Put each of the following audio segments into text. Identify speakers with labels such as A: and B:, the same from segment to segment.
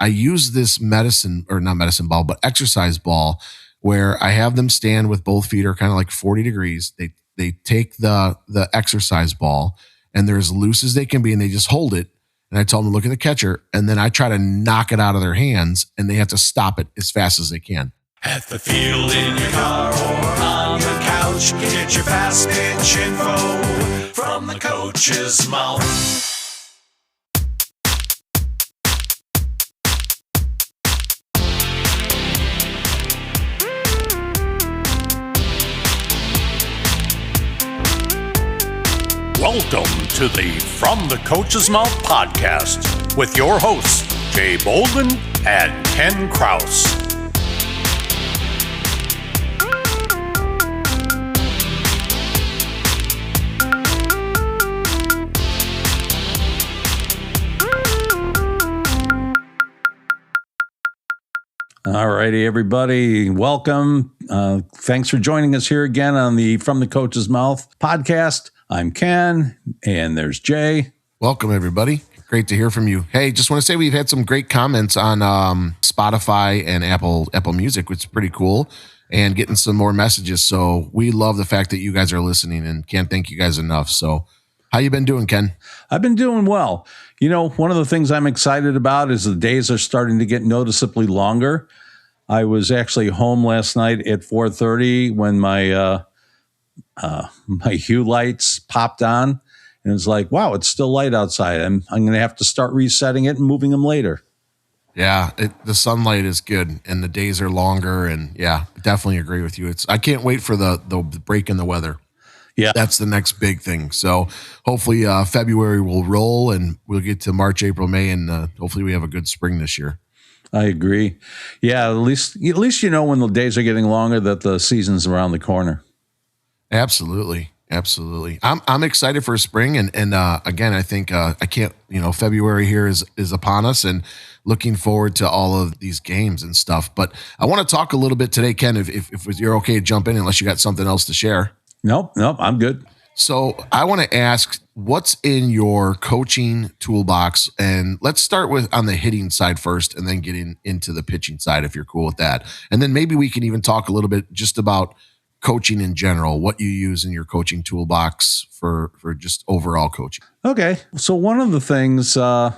A: I use this not medicine ball, but exercise ball where I have them stand with both feet are kind of like 40 degrees. They take the exercise ball and they're as loose as they can be and they just hold it. And I tell them to look at the catcher and then I try to knock it out of their hands and they have to stop it as fast as they can.
B: At the field, in your car, or on the couch, get your fast pitch info from the coach's mouth. Welcome to the From the Coach's Mouth podcast with your hosts, Jay Bolden and Ken Kraus.
C: All righty, everybody. Welcome. Thanks for joining us here again on the From the Coach's Mouth podcast. I'm Ken, and there's Jay.
A: Welcome, everybody. Great to hear from you. Hey, just want to say we've had some great comments on Spotify and Apple Music, which is pretty cool, and getting some more messages. So we love the fact that you guys are listening and can't thank you guys enough. So how you been doing, Ken?
C: I've been doing well. You know, one of the things I'm excited about is the days are starting to get noticeably longer. I was actually home last night at 4:30 when my hue lights popped on, and it's like, wow, it's still light outside. I'm going to have to start resetting it and moving them later.
A: Yeah, the sunlight is good, and the days are longer, and yeah, definitely agree with you. I can't wait for the break in the weather.
C: Yeah,
A: that's the next big thing. So hopefully February will roll, and we'll get to March, April, May, and hopefully we have a good spring this year.
C: I agree. Yeah, at least you know when the days are getting longer that the season's around the corner.
A: Absolutely. I'm excited for spring. And again, I think I can't, February here is upon us and looking forward to all of these games and stuff. But I want to talk a little bit today, Ken, if you're okay to jump in, unless you got something else to share.
C: Nope, I'm good.
A: So I want to ask, what's in your coaching toolbox? And let's start with on the hitting side first and then get into the pitching side, if you're cool with that. And then maybe we can even talk a little bit just about coaching in general, what you use in your coaching toolbox for just overall coaching.
C: Okay. So one of the things, so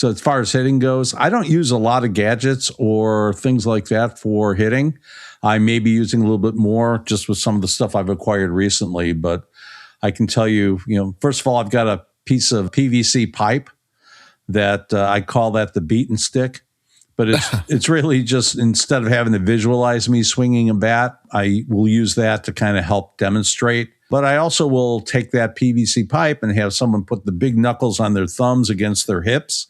C: as far as hitting goes, I don't use a lot of gadgets or things like that for hitting. I may be using a little bit more just with some of the stuff I've acquired recently, but I can tell you, first of all, I've got a piece of PVC pipe that I call that the beaten stick. But it's really just, instead of having to visualize me swinging a bat, I will use that to kind of help demonstrate. But I also will take that PVC pipe and have someone put the big knuckles on their thumbs against their hips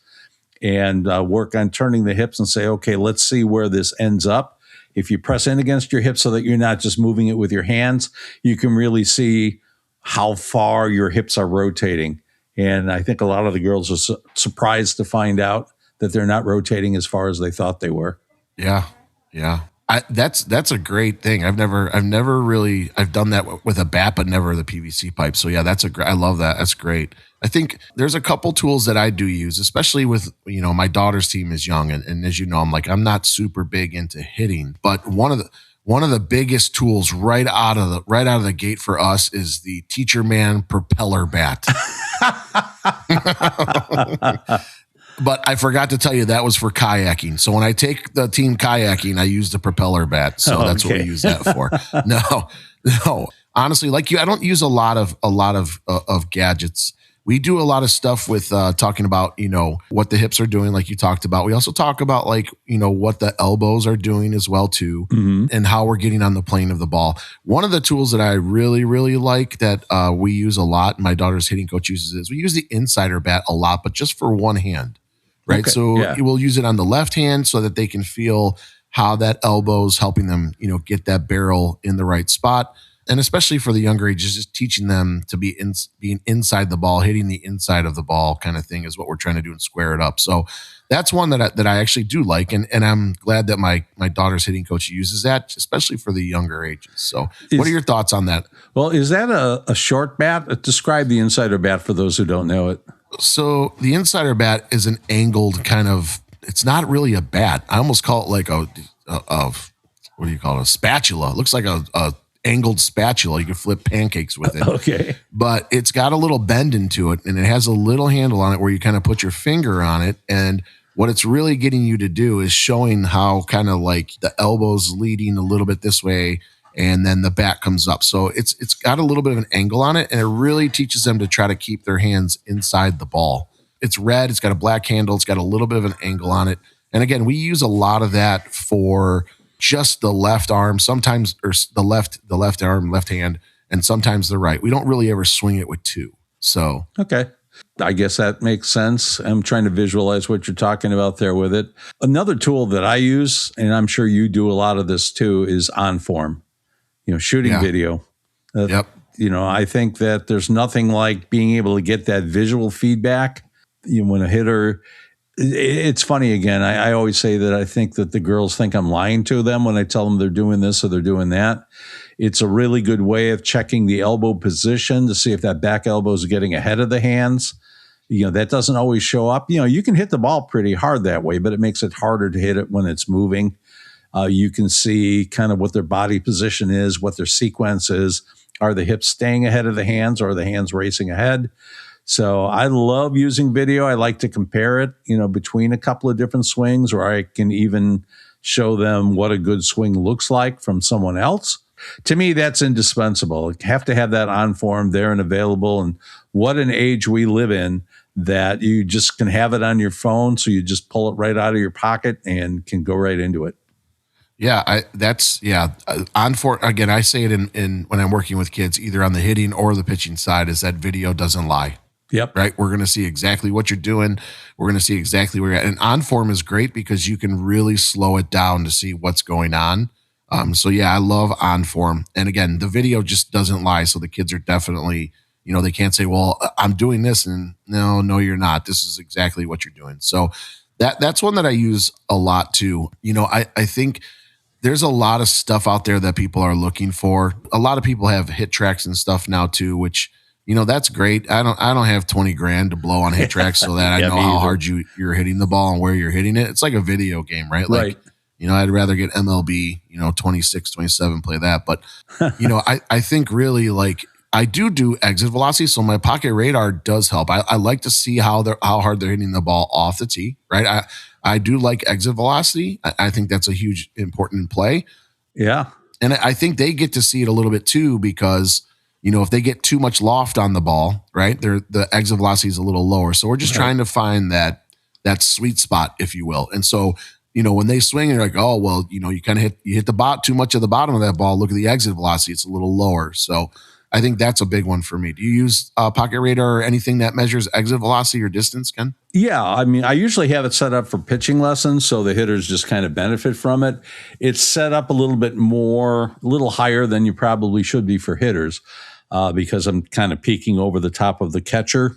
C: and work on turning the hips and say, okay, let's see where this ends up. If you press in against your hips so that you're not just moving it with your hands, you can really see how far your hips are rotating. And I think a lot of the girls are surprised to find out that they're not rotating as far as they thought they were.
A: Yeah. That's a great thing. I've done that with a bat, but never the PVC pipe. So yeah, I love that. That's great. I think there's a couple tools that I do use, especially with, my daughter's team is young. And as you know, I'm not super big into hitting, but one of the biggest tools right out of the gate for us is the Teacher Man propeller bat. But I forgot to tell you that was for kayaking. So when I take the team kayaking, I use the propeller bat. So that's what we use that for. No. Honestly, like you, I don't use a lot of gadgets. We do a lot of stuff with talking about, what the hips are doing, like you talked about. We also talk about what the elbows are doing as well too, and how we're getting on the plane of the ball. One of the tools that I really, really like that we use a lot, my daughter's hitting coach uses, is we use the insider bat a lot, but just for one hand. Right. Okay, so we'll use it on the left hand so that they can feel how that elbow's helping them, get that barrel in the right spot. And especially for the younger ages, just teaching them to be being inside the ball, hitting the inside of the ball kind of thing is what we're trying to do and square it up. So that's one that I actually do like. And I'm glad that my daughter's hitting coach uses that, especially for the younger ages. So what are your thoughts on that?
C: Well, is that a short bat? Describe the insider bat for those who don't know it.
A: So the insider bat is an angled kind of it's not really a bat. I almost call it like a what do you call it? A spatula. It looks like a angled spatula. You can flip pancakes with it.
C: Okay.
A: But it's got a little bend into it, and it has a little handle on it where you kind of put your finger on it. And what it's really getting you to do is showing how kind of like the elbow's leading a little bit this way, and then the bat comes up. So it's got a little bit of an angle on it, and it really teaches them to try to keep their hands inside the ball. It's red. It's got a black handle. It's got a little bit of an angle on it. And again, we use a lot of that for just the left arm, sometimes, or the left arm, left hand, and sometimes the right. We don't really ever swing it with two. So,
C: okay. I guess that makes sense. I'm trying to visualize what you're talking about there with it. Another tool that I use, and I'm sure you do a lot of this too, is OnForm, shooting video.
A: Yep.
C: I think that there's nothing like being able to get that visual feedback. When a hitter, it's funny again. I always say that I think that the girls think I'm lying to them when I tell them they're doing this or they're doing that. It's a really good way of checking the elbow position to see if that back elbow is getting ahead of the hands. That doesn't always show up. You can hit the ball pretty hard that way, but it makes it harder to hit it when it's moving. You can see kind of what their body position is, what their sequence is. Are the hips staying ahead of the hands, or are the hands racing ahead? So I love using video. I like to compare it, between a couple of different swings, or I can even show them what a good swing looks like from someone else. To me, that's indispensable. You have to have that OnForm there and available. And what an age we live in that you just can have it on your phone. So you just pull it right out of your pocket and can go right into it.
A: Yeah, OnForm, again, I say it in when I'm working with kids, either on the hitting or the pitching side, is that video doesn't lie.
C: Yep.
A: Right. We're going to see exactly what you're doing. We're going to see exactly where you're at. And OnForm is great because you can really slow it down to see what's going on. So yeah, I love OnForm. And again, the video just doesn't lie. So the kids are definitely, they can't say, well, I'm doing this. And no, you're not. This is exactly what you're doing. So that's one that I use a lot too. I think there's a lot of stuff out there that people are looking for. A lot of people have hit tracks and stuff now too, which, that's great. I don't have $20,000 to blow on hit tracks so that I know how hard you're hitting the ball and where you're hitting it. It's like a video game, right? Like, I'd rather get MLB, 26, 27, play that. But, I think really like I do exit velocity. So my pocket radar does help. I like to see how hard they're hitting the ball off the tee, right? I do like exit velocity. I think that's a huge important play.
C: Yeah.
A: And I think they get to see it a little bit too, because if they get too much loft on the ball, right, the exit velocity is a little lower. So we're just trying to find that sweet spot, if you will. And so, when they swing, you're like, oh, well, you kind of hit the too much of the bottom of that ball. Look at the exit velocity; it's a little lower. So I think that's a big one for me. Do you use Pocket Radar or anything that measures exit velocity or distance, Ken?
C: Yeah, I usually have it set up for pitching lessons, so the hitters just kind of benefit from it. It's set up a little higher than you probably should be for hitters. Because I'm kind of peeking over the top of the catcher.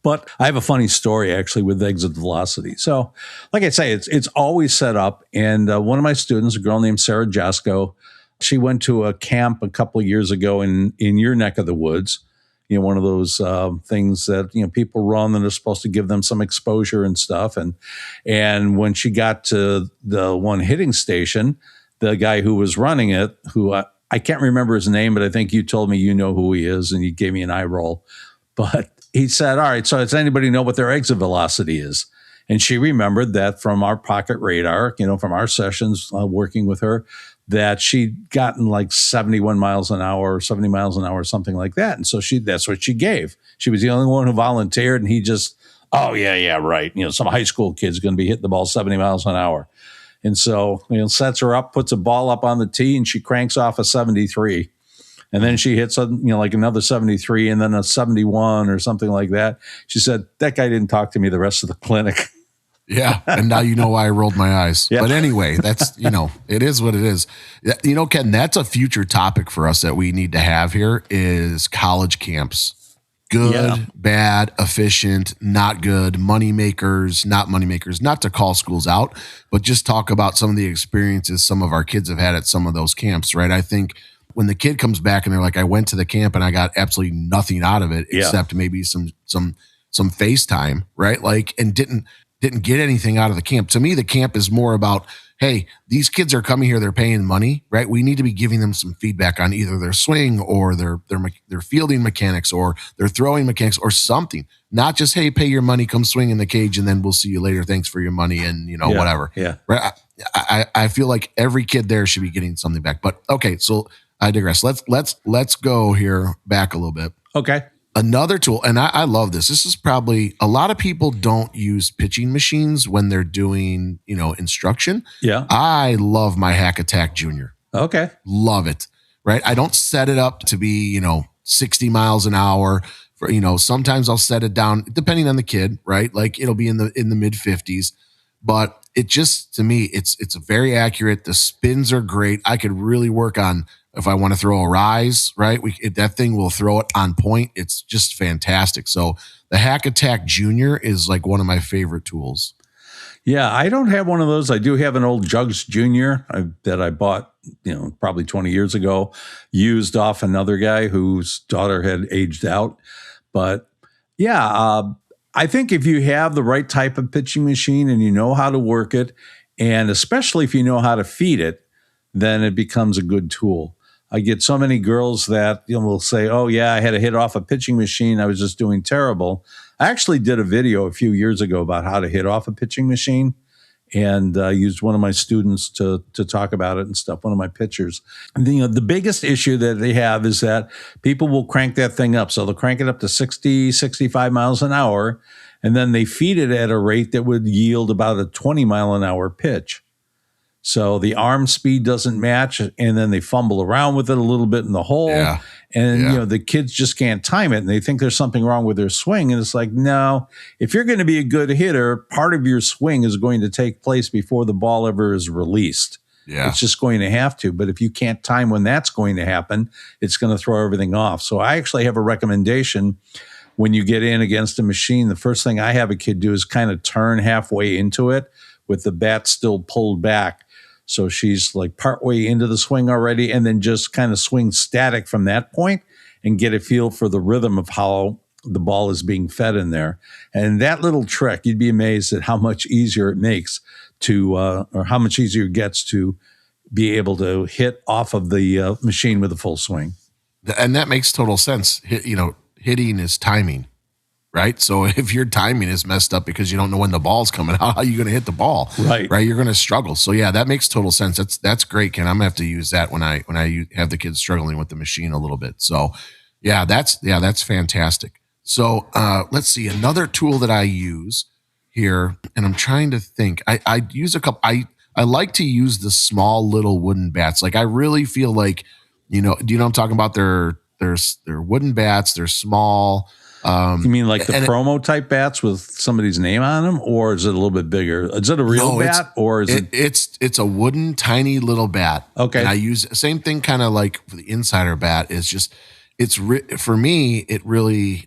C: But I have a funny story actually with exit velocity. So like I say, it's always set up. And one of my students, a girl named Sarah Jasko, she went to a camp a couple of years ago in your neck of the woods. One of those things that, people run that are supposed to give them some exposure and stuff. And when she got to the one hitting station, the guy who was running it, who I can't remember his name, but I think you told me you know who he is, and you gave me an eye roll. But he said, all right, so does anybody know what their exit velocity is? And she remembered that from our pocket radar, from our sessions working with her, that she'd gotten like 71 miles an hour or 70 miles an hour, something like that. And so that's what she gave. She was the only one who volunteered, and he just, oh, yeah, right. Some high school kid's going to be hitting the ball 70 miles an hour. And so, sets her up, puts a ball up on the tee, and she cranks off a 73. And then she hits, like another 73 and then a 71 or something like that. She said, that guy didn't talk to me the rest of the clinic.
A: Yeah. And now you know why I rolled my eyes. Yeah. But anyway, that's, it is what it is. Ken, that's a future topic for us that we need to have here is college camps. Good, bad, efficient, not good, money makers, not to call schools out, but just talk about some of the experiences some of our kids have had at some of those camps, right? I think when the kid comes back and they're like, I went to the camp and I got absolutely nothing out of it except maybe some FaceTime, right? Like, and didn't get anything out of the camp. To me, the camp is more about, hey, these kids are coming here, they're paying money, right? We need to be giving them some feedback on either their swing or their fielding mechanics or their throwing mechanics or something. Not just, hey, pay your money, come swing in the cage, and then we'll see you later. Thanks for your money and whatever.
C: Yeah.
A: Right. I feel like every kid there should be getting something back. But okay, so I digress. Let's go here back a little bit.
C: Okay.
A: Another tool, and I love this. This is probably a lot of people don't use pitching machines when they're doing, instruction.
C: Yeah.
A: I love my Hack Attack Junior.
C: Okay.
A: Love it. Right. I don't set it up to be, 60 miles an hour. For, sometimes I'll set it down depending on the kid, right? Like it'll be in the mid 50s, but it just, to me, it's very accurate. The spins are great. I could really work on if I want to throw a rise, right? That thing will throw it on point. It's just fantastic. So the Hack Attack Junior is like one of my favorite tools.
C: Yeah, I don't have one of those. I do have an old Jugs Junior that I bought, probably 20 years ago, used off another guy whose daughter had aged out. But yeah, I think if you have the right type of pitching machine and you know how to work it, and especially if you know how to feed it, then it becomes a good tool. I get so many girls that will say, oh, yeah, I had to hit off a pitching machine. I was just doing terrible. I actually did a video a few years ago about how to hit off a pitching machine and used one of my students to talk about it and stuff, one of my pitchers. And the biggest issue that they have is that people will crank that thing up. So they'll crank it up to 60, 65 miles an hour, and then they feed it at a rate that would yield about a 20 mile an hour pitch. So the arm speed doesn't match, and then they fumble around with it a little bit in the hole.
A: Yeah.
C: And, the kids just can't time it, and they think there's something wrong with their swing. And it's like, no, if you're going to be a good hitter, part of your swing is going to take place before the ball ever is released.
A: Yeah.
C: It's just going to have to. But if you can't time when that's going to happen, it's going to throw everything off. So I actually have a recommendation. When you get in against a machine, the first thing I have a kid do is kind of turn halfway into it with the bat still pulled back. So she's like partway into the swing already, and then just kind of swing static from that point and get a feel for the rhythm of how the ball is being fed in there. And that little trick, you'd be amazed at how much easier it makes to, or how much easier it gets to be able to hit off of the machine with a full swing.
A: And that makes total sense. Hitting is timing. Right. So if your timing is messed up because you don't know when the ball's coming, how are you going to hit the ball?
C: Right.
A: You're going to struggle. So yeah, that makes total sense. That's great, Ken. I'm gonna have to use that when I have the kids struggling with the machine a little bit. So yeah, that's fantastic. So let's see, another tool that I use here, and I'm trying to think. I use a couple. I like to use the small little wooden bats. Like I really feel like, do you know what I'm talking about? They're wooden bats. They're small.
C: You mean like the promo type bats with somebody's name on them, or is it a little bit bigger? Is it a real bat, or is it?
A: It's a wooden, tiny little bat.
C: Okay.
A: And I use same thing, kind of like for the insider bat. Is just for me.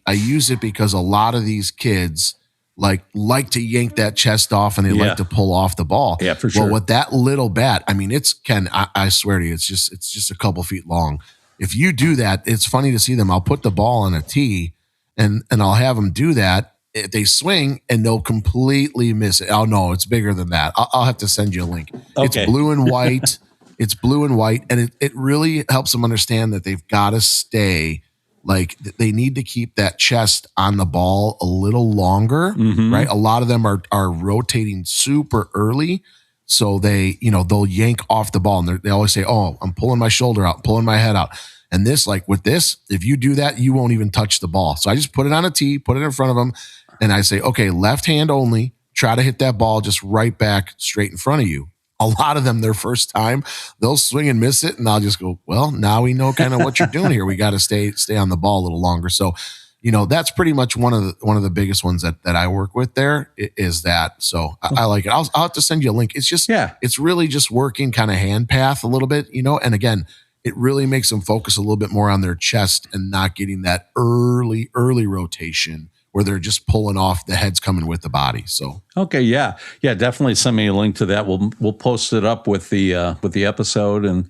A: I use it because a lot of these kids like to yank that chest off and they like to pull off the ball.
C: Yeah, for sure.
A: Well, with that little bat, I mean, I swear to you, it's just a couple feet long. If you do that, it's funny to see them. I'll put the ball on a tee. And I'll have them do that. They swing and they'll completely miss it. Oh no, it's bigger than that. I'll have to send you a link. Okay. It's blue and white. It's blue and white, and it really helps them understand that they've got to stay. Like they need to keep that chest on the ball a little longer, right? A lot of them are rotating super early, so they'll yank off the ball, and they always say, "Oh, I'm pulling my shoulder out, pulling my head out." And with this, if you do that, you won't even touch the ball. So I just put it on a tee, put it in front of them, and I say, okay, left hand only, try to hit that ball just right back straight in front of you. A lot of them, their first time, they'll swing and miss it, and I'll just go, well, now we know kind of what you're doing here. We got to stay on the ball a little longer. So, that's pretty much one of the biggest ones that I work with there is that. So I like it. I'll have to send you a link. It's just, it's really just working kind of hand path a little bit, and again, it really makes them focus a little bit more on their chest and not getting that early rotation where they're just pulling off, the head's coming with the body. So
C: okay, yeah, definitely send me a link to that. We'll post it up with the episode, and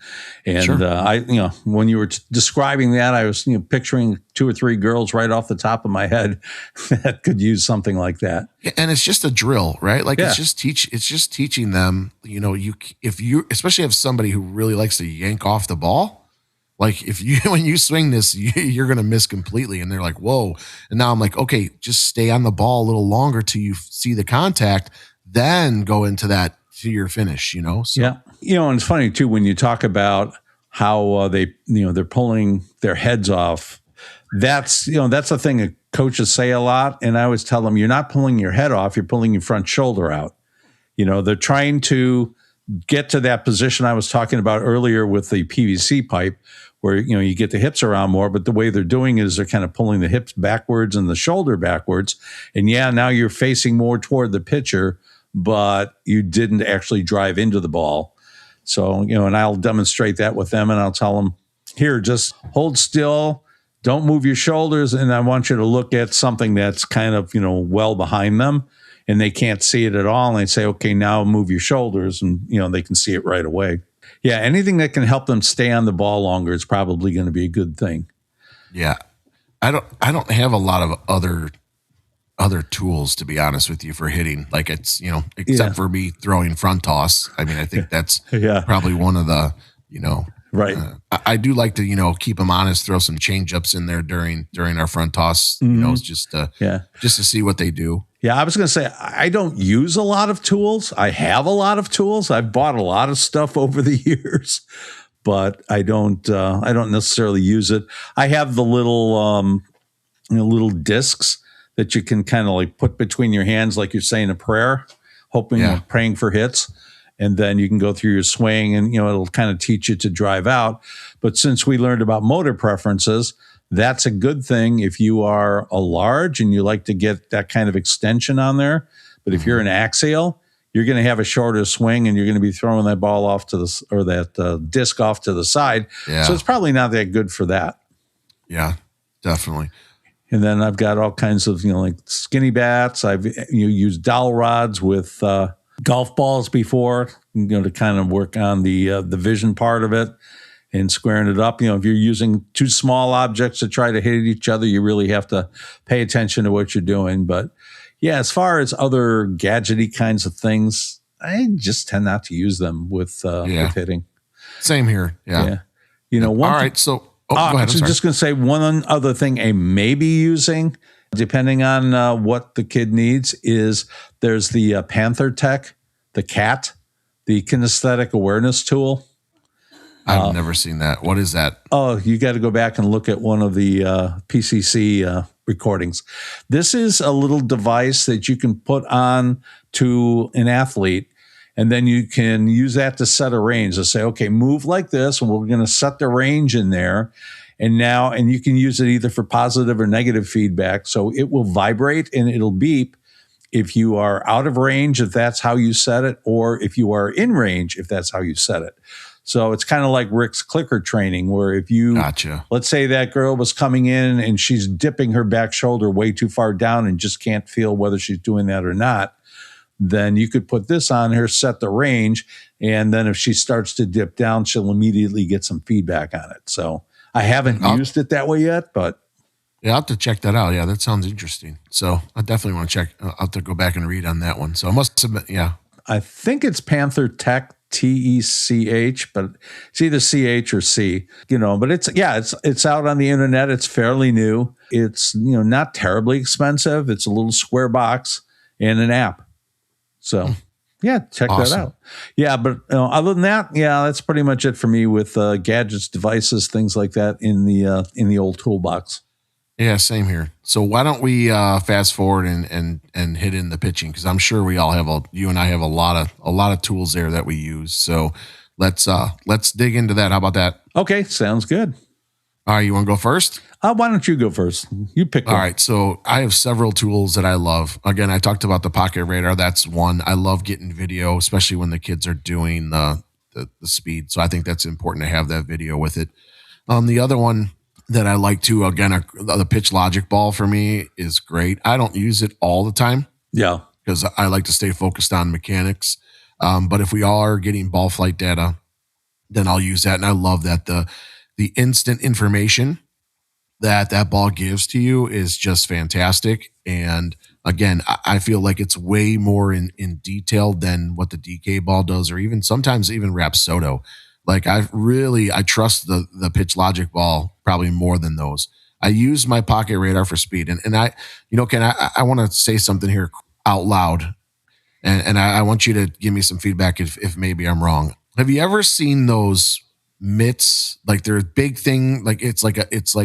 A: Sure.
C: I when you were describing that, I was picturing 2 or 3 girls right off the top of my head that could use something like that.
A: And it's just a drill, right? Like
C: Yeah.
A: it's just teaching them, if you especially have somebody who really likes to yank off the ball, like when you swing this, you're going to miss completely. And they're like, whoa. And now I'm like, okay, just stay on the ball a little longer till you see the contact, then go into that to your finish, So,
C: Yeah. And it's funny too, when you talk about how they're pulling their heads off, that's a thing that coaches say a lot. And I always tell them, you're not pulling your head off, you're pulling your front shoulder out. They're trying to get to that position I was talking about earlier with the PVC pipe, where you get the hips around more, but the way they're doing is they're kind of pulling the hips backwards and the shoulder backwards. And now you're facing more toward the pitcher, but you didn't actually drive into the ball. So, and I'll demonstrate that with them, and I'll tell them, here, just hold still, don't move your shoulders, and I want you to look at something that's kind of, well behind them, and they can't see it at all. And I say, okay, now move your shoulders, and, they can see it right away. Yeah, anything that can help them stay on the ball longer is probably going to be a good thing.
A: Yeah. I don't have a lot of other tools, to be honest with you, for hitting. Like it's, except for me throwing front toss. I mean, I think that's probably one of the,
C: right.
A: I do like to, keep them honest, throw some change ups in there during our front toss, just to see what they do.
C: Yeah, I was going to say, I don't use a lot of tools. I have a lot of tools. I've bought a lot of stuff over the years, but I don't necessarily use it. I have the little, little discs that you can kind of like put between your hands, like you're saying a prayer, praying for hits. And then you can go through your swing and, it'll kind of teach you to drive out. But since we learned about motor preferences, that's a good thing if you are a large and you like to get that kind of extension on there. But if you're an axial, you're going to have a shorter swing and you're going to be throwing that ball off to that disc off to the side.
A: Yeah.
C: So it's probably not that good for that.
A: Yeah, definitely.
C: And then I've got all kinds of, like skinny bats. I've used dowel rods with golf balls before, to kind of work on the vision part of it and squaring it up. If you're using 2 small objects to try to hit each other, you really have to pay attention to what you're doing. But yeah, as far as other gadgety kinds of things, I just tend not to use them with hitting.
A: Same here. Yeah.
C: All
A: right. So, go ahead.
C: I'm just going to say one other thing I may be using, depending on what the kid needs, is there's the Panther Tech, the CAT, the kinesthetic awareness tool.
A: I've never seen that. What is that?
C: Oh, you got to go back and look at one of the PCC recordings. This is a little device that you can put on to an athlete, and then you can use that to set a range. To say, okay, move like this, and we're going to set the range in there. And you can use it either for positive or negative feedback. So it will vibrate and it'll beep if you are out of range, if that's how you set it, or if you are in range, if that's how you set it. So it's kind of like Rick's clicker training, where if you, let's say that girl was coming in and she's dipping her back shoulder way too far down and just can't feel whether she's doing that or not, then you could put this on her, set the range, and then if she starts to dip down, she'll immediately get some feedback on it. So I haven't used it that way yet, but
A: I'll have to check that out. Yeah, that sounds interesting. So I definitely want to check. I'll have to go back and read on that one. So I must have been,
C: I think it's Panther Tech, TECH, but it's either CH or C, but it's out on the internet. It's fairly new. It's, not terribly expensive. It's a little square box and an app. So check that out. Yeah. But other than that, that's pretty much it for me with gadgets, devices, things like that in the old toolbox.
A: Yeah, same here. So why don't we fast forward and hit in the pitching? Because I'm sure we all have you and I have a lot of tools there that we use. So let's dig into that. How about that?
C: Okay, sounds good.
A: All right, you want to go first?
C: Why don't you go first? You pick one.
A: All right, so I have several tools that I love. Again, I talked about the Pocket Radar. That's one. I love getting video, especially when the kids are doing the speed. So I think that's important to have that video with it. The other one that I like to, again, the Pitch Logic ball for me is great. I don't use it all the time.
C: Yeah.
A: Because I like to stay focused on mechanics. But if we are getting ball flight data, then I'll use that. And I love that the instant information that ball gives to you is just fantastic. And again, I feel like it's way more in detail than what the DK ball does, or even sometimes even Rapsodo. Like I trust the Pitch Logic ball probably more than those. I use my Pocket Radar for speed. And I, Ken, I want to say something here out loud. And I want you to give me some feedback if maybe I'm wrong. Have you ever seen those mitts? Like they're a big thing, like it's like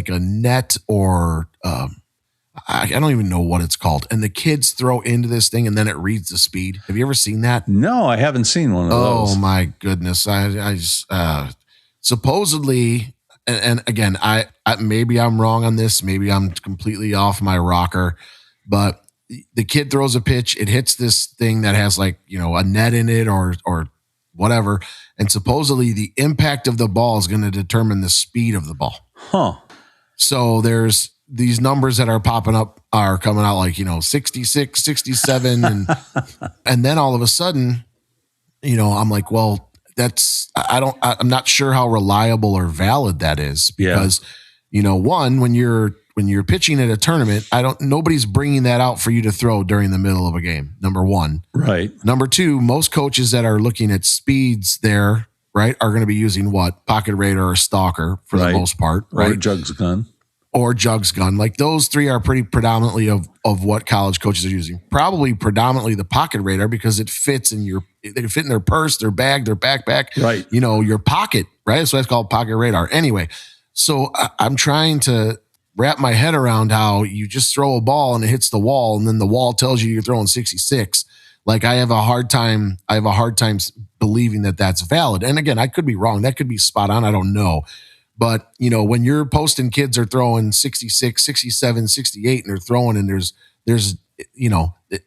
A: a net, or I don't even know what it's called. And the kids throw into this thing and then it reads the speed. Have you ever seen that?
C: No, I haven't seen one of those.
A: Oh my goodness. I just supposedly, and again, I maybe I'm wrong on this. Maybe I'm completely off my rocker, but the kid throws a pitch. It hits this thing that has like, a net in it or whatever. And supposedly the impact of the ball is going to determine the speed of the ball.
C: Huh.
A: So there's these numbers that are popping up are coming out like, 66, 67. And then all of a sudden, I'm like, well, I'm not sure how reliable or valid that is because, one, when you're pitching at a tournament, nobody's bringing that out for you to throw during the middle of a game. Number one.
C: Right.
A: Number two, most coaches that are looking at speeds there, right, are going to be using what? Pocket Radar or Stalker for the most part, right?
C: Or Jugs Gun.
A: Or Jugs Gun. Like those three are pretty predominantly of what college coaches are using. Probably predominantly the Pocket Radar because it fits in their purse, their bag, their backpack,
C: right?
A: Your pocket, right? So that's called Pocket Radar. Anyway, so I'm trying to wrap my head around how you just throw a ball and it hits the wall and then the wall tells you you're throwing 66. Like I have a hard time believing that that's valid. And again, I could be wrong. That could be spot on. I don't know. But, when you're posting kids are throwing 66, 67, 68 and they're throwing and there's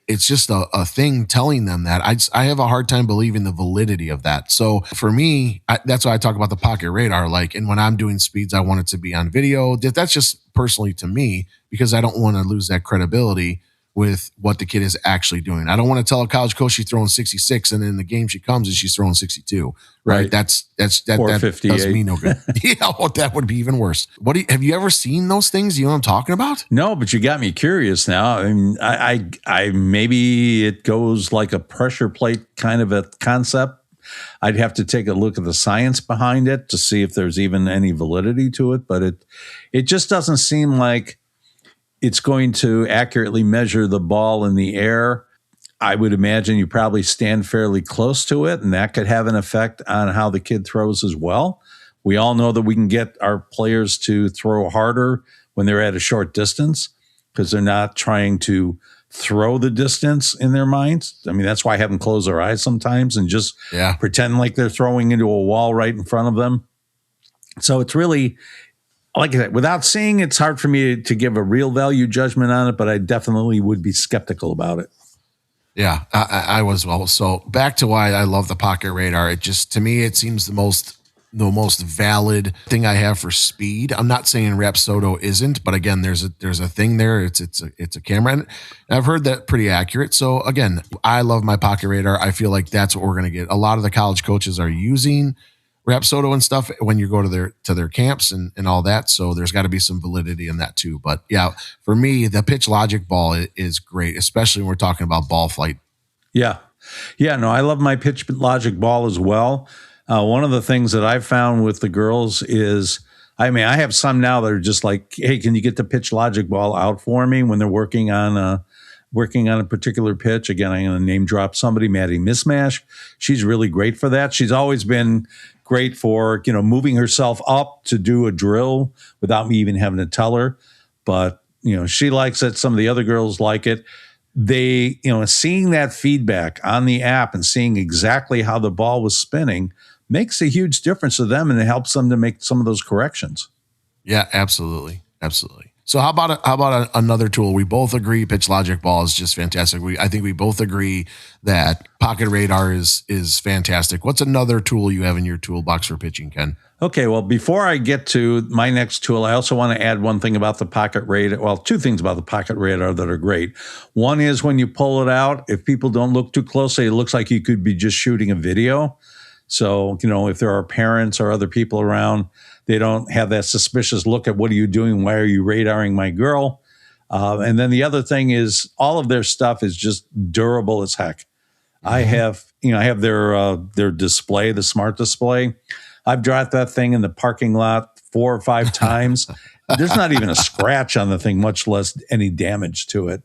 A: it's just a thing telling them that. I have a hard time believing the validity of that. So for me, that's why I talk about the Pocket Radar. Like, and when I'm doing speeds, I want it to be on video. That's just personally to me because I don't want to lose that credibility with what the kid is actually doing. I don't want to tell a college coach she's throwing 66 and in the game she comes and she's throwing 62. Right. That does me no good. Yeah. Well, that would be even worse. Have you ever seen those things? You know what I'm talking about?
C: No, but you got me curious now. I mean, I maybe it goes like a pressure plate kind of a concept. I'd have to take a look at the science behind it to see if there's even any validity to it, but it just doesn't seem like it's going to accurately measure the ball in the air. I would imagine you probably stand fairly close to it, and that could have an effect on how the kid throws as well. We all know that we can get our players to throw harder when they're at a short distance because they're not trying to throw the distance in their minds. I mean, that's why I have them close their eyes sometimes and just pretend like they're throwing into a wall right in front of them. So it's really, like I said, without seeing, it's hard for me to give a real value judgment on it, but I definitely would be skeptical about it.
A: Yeah, I was well. So back to why I love the Pocket Radar. It just, to me, it seems the most valid thing I have for speed. I'm not saying Rapsodo isn't, but again, there's a thing there. It's a camera, and I've heard that pretty accurate. So again, I love my Pocket Radar. I feel like that's what we're going to get. A lot of the college coaches are using Rapsodo and stuff when you go to their camps and all that. So there's got to be some validity in that too. But yeah, for me, the Pitch Logic ball is great, especially when we're talking about ball flight.
C: Yeah. No, I love my Pitch Logic ball as well. One of the things that I've found with the girls is, I have some now that are just like, hey, can you get the Pitch Logic ball out for me when they're working on a particular pitch? Again, I'm going to name drop somebody, Maddie Mismash. She's really great for that. She's always been great for, moving herself up to do a drill without me even having to tell her. But, she likes it. Some of the other girls like it. They, seeing that feedback on the app and seeing exactly how the ball was spinning makes a huge difference to them, and it helps them to make some of those corrections.
A: Yeah, absolutely. Absolutely. So how about another tool? We both agree PitchLogic ball is just fantastic. I think we both agree that Pocket Radar is fantastic. What's another tool you have in your toolbox for pitching, Ken?
C: Okay, well, before I get to my next tool, I also want to add one thing about the Pocket Radar. Well, two things about the Pocket Radar that are great. One is when you pull it out, if people don't look too closely, it looks like you could be just shooting a video. So, if there are parents or other people around, they don't have that suspicious look at what are you doing? Why are you radaring my girl? And then the other thing is all of their stuff is just durable as heck. I have their display, the smart display. I've dropped that thing in the parking lot 4 or 5 times. There's not even a scratch on the thing, much less any damage to it.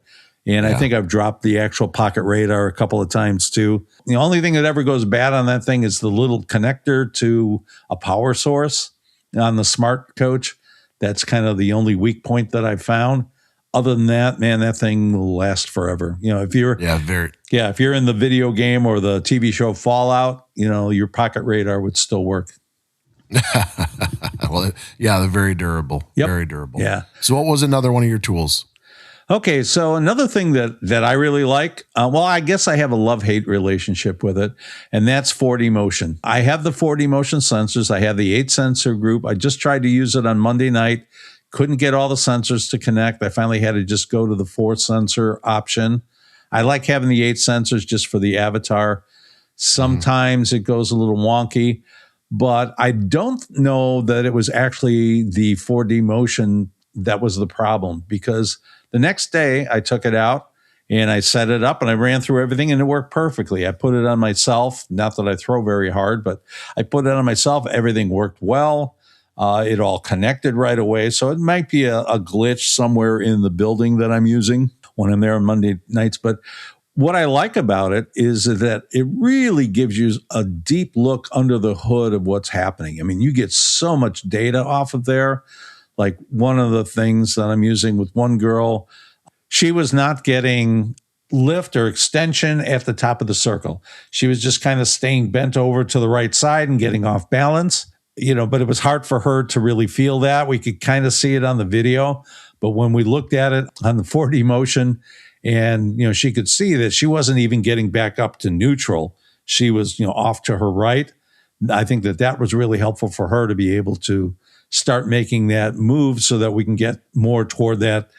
C: And I think I've dropped the actual Pocket Radar a couple of times too. The only thing that ever goes bad on that thing is the little connector to a power source on the Smart Coach. That's kind of the only weak point that I've found. Other than that, man, that thing will last forever. If you're if you're in the video game or the TV show Fallout, your Pocket Radar would still work.
A: Well, they're very durable.
C: Yep.
A: Very durable.
C: Yeah.
A: So what was another one of your tools?
C: Okay, so another thing that I really like, I guess I have a love-hate relationship with it, and that's 4D Motion. I have the 4D Motion sensors. I have the 8-sensor group. I just tried to use it on Monday night. Couldn't get all the sensors to connect. I finally had to just go to the 4-sensor option. I like having the 8 sensors just for the avatar. Sometimes it goes a little wonky, but I don't know that it was actually the 4D Motion that was the problem, because the next day I took it out and I set it up and I ran through everything and it worked perfectly. I put it on myself, not that I throw very hard, but I put it on myself. Everything worked well. It all connected right away. So it might be a glitch somewhere in the building that I'm using when I'm there on Monday nights. But what I like about it is that it really gives you a deep look under the hood of what's happening. I mean, you get so much data off of there. Like one of the things that I'm using with one girl, she was not getting lift or extension at the top of the circle. She was just kind of staying bent over to the right side and getting off balance, but it was hard for her to really feel that. We could kind of see it on the video, but when we looked at it on the 4D Motion and, she could see that she wasn't even getting back up to neutral. She was, off to her right. I think that was really helpful for her to be able to start making that move so that we can get more toward that,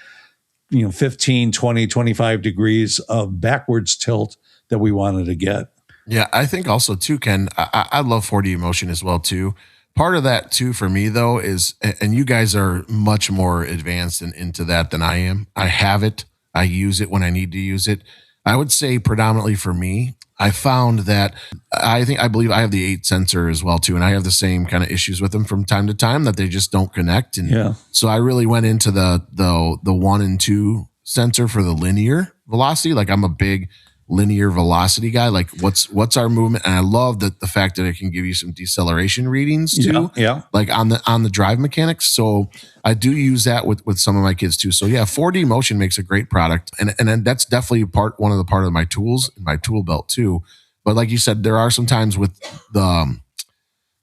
C: 15, 20, 25 degrees of backwards tilt that we wanted to get.
A: Yeah, I think also too, Ken, I love 4D Motion as well too. Part of that too for me though is, and you guys are much more advanced into that than I am. I have it. I use it when I need to use it. I would say predominantly for me, I found that I believe I have the 8 sensor as well too, and I have the same kind of issues with them from time to time that they just don't connect. And so I really went into the 1 and 2 sensor for the linear velocity. Like I'm a big linear velocity guy. Like what's our movement? And I love the fact that it can give you some deceleration readings too.
C: Yeah.
A: Like on the drive mechanics. So I do use that with some of my kids too. So yeah, 4D Motion makes a great product. And then that's definitely part of my tools in my tool belt too. But like you said, there are some times with the,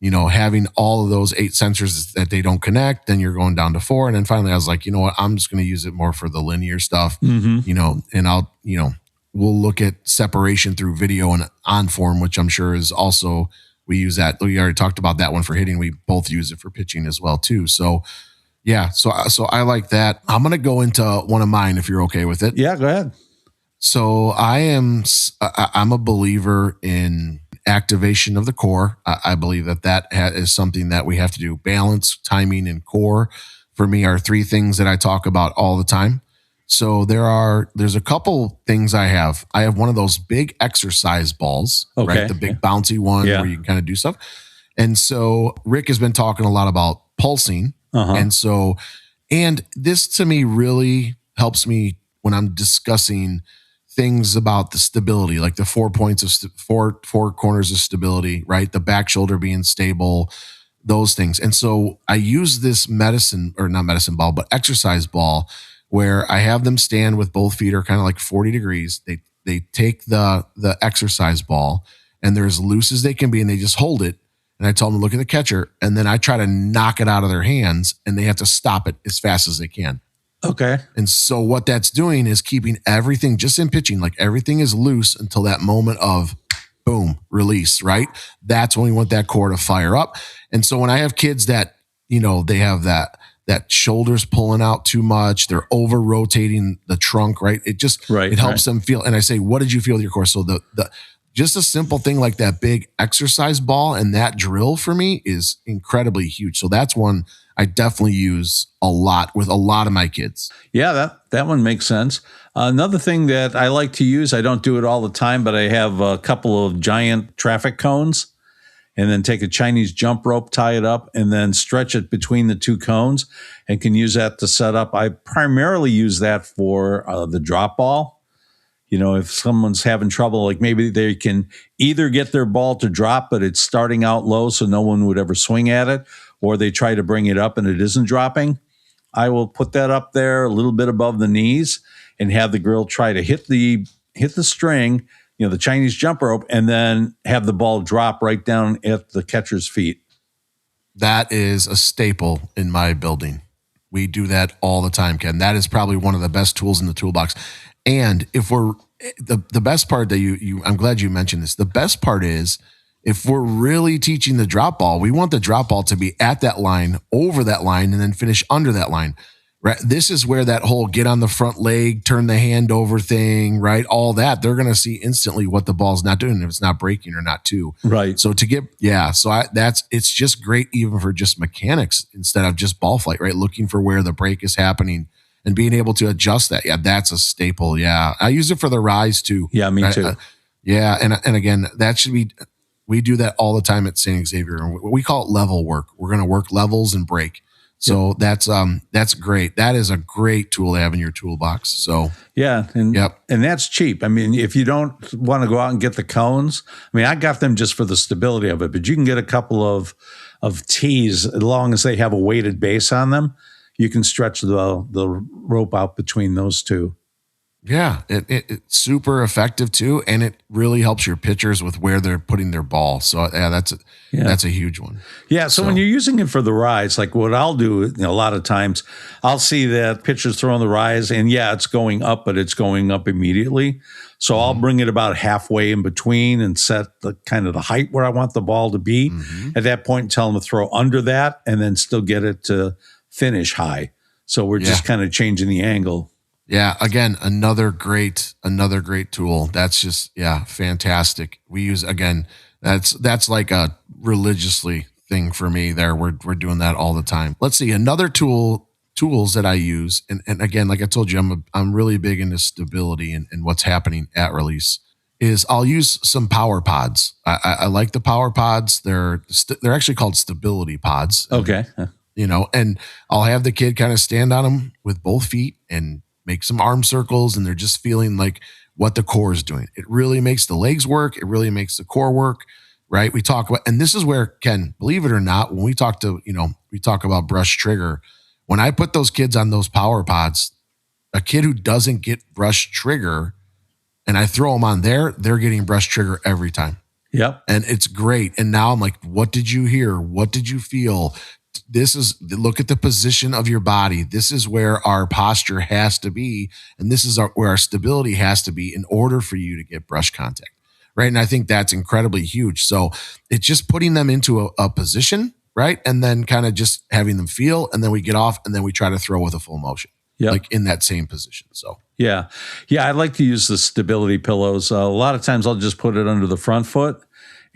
A: having all of those 8 sensors that they don't connect, then you're going down to 4. And then finally I was like, you know what, I'm just going to use it more for the linear stuff, and I'll, we'll look at separation through video and OnForm, which I'm sure is also, we use that. We already talked about that one for hitting. We both use it for pitching as well too. So yeah, so I like that. I'm going to go into one of mine if you're okay with it.
C: Yeah, go ahead.
A: So I'm a believer in activation of the core. I believe that is something that we have to do. Balance, timing, and core for me are 3 things that I talk about all the time. So there's a couple things I have. I have one of those big exercise balls, right? The big bouncy one where you can kind of do stuff. And so Rick has been talking a lot about pulsing. And this to me really helps me when I'm discussing things about the stability, like the 4 points of four corners of stability, right? The back shoulder being stable, those things. And so I use this exercise ball where I have them stand with both feet are kind of like 40 degrees. They take the exercise ball and they're as loose as they can be and they just hold it. And I tell them to look at the catcher and then I try to knock it out of their hands and they have to stop it as fast as they can.
C: Okay.
A: And so what that's doing is keeping everything just in pitching, like everything is loose until that moment of boom, release, right? That's when we want that core to fire up. And so when I have kids that, they have that shoulders pulling out too much, they're over rotating the trunk, right? It just, it helps them feel. And I say, what did you feel with your core? So the just a simple thing like that big exercise ball and that drill for me is incredibly huge. So that's one I definitely use a lot with a lot of my kids.
C: Yeah, that one makes sense. Another thing that I like to use, I don't do it all the time, but I have a couple of giant traffic cones and then take a Chinese jump rope, tie it up, and then stretch it between the two cones and can use that to set up. I primarily use that for the drop ball. If someone's having trouble, like maybe they can either get their ball to drop, but it's starting out low so no one would ever swing at it, or they try to bring it up and it isn't dropping. I will put that up there a little bit above the knees and have the girl try to hit the string, the Chinese jump rope, and then have the ball drop right down at the catcher's feet.
A: That is a staple in my building. We do that all the time, Ken. That is probably one of the best tools in the toolbox. And if we're the best part that I'm glad you mentioned this. The best part is if we're really teaching the drop ball, we want the drop ball to be at that line, over that line, and then finish under that line. Right. This is where that whole get on the front leg, turn the hand over thing, right? All that, they're going to see instantly what the ball's not doing, if it's not breaking or not too.
C: Right.
A: So it's just great even for just mechanics instead of just ball flight, right? Looking for where the break is happening and being able to adjust that. Yeah, that's a staple. Yeah. I use it for the rise too.
C: Yeah, me too.
A: Yeah. And again, that should be, we do that all the time at St. Xavier. And we call it level work. We're going to work levels and break. So that's great. That is a great tool to have in your toolbox. So
C: yeah, and that's cheap. I mean, if you don't want to go out and get the cones, I got them just for the stability of it, but you can get a couple of tees as long as they have a weighted base on them. You can stretch the rope out between those two.
A: Yeah, it's super effective too, and it really helps your pitchers with where they're putting their ball. So that's a huge one.
C: Yeah, so when you're using it for the rise, like what I'll do, a lot of times I'll see that pitcher's throwing the rise, and it's going up, but it's going up immediately. So I'll bring it about halfway in between and set the kind of the height where I want the ball to be. At that point, tell them to throw under that, and then still get it to finish high. So we're just kind of changing the angle.
A: Yeah. Again, another great tool. That's just, fantastic. We use, again, that's like a religiously thing for me there. We're doing that all the time. Let's see. Another tools that I use. And again, like I told you, I'm really big into stability and what's happening at release is I'll use some power pods. I like the power pods. They're actually called stability pods.
C: Okay.
A: And I'll have the kid kind of stand on them with both feet and make some arm circles, and they're just feeling like what the core is doing. It really makes the legs work. It really makes the core work, right? We talk about, and this is where, Ken, believe it or not, when we talk about brush trigger, when I put those kids on those power pods, a kid who doesn't get brush trigger and I throw them on there, they're getting brush trigger every time.
C: Yep.
A: And it's great. And now I'm like, what did you hear? What did you feel? Look at the position of your body. This is where our posture has to be. And this is where our stability has to be in order for you to get brush contact. Right. And I think that's incredibly huge. So it's just putting them into a position, right? And then kind of just having them feel, and then we get off and then we try to throw with a full motion, like in that same position. So,
C: yeah. I like to use the stability pillows. A lot of times I'll just put it under the front foot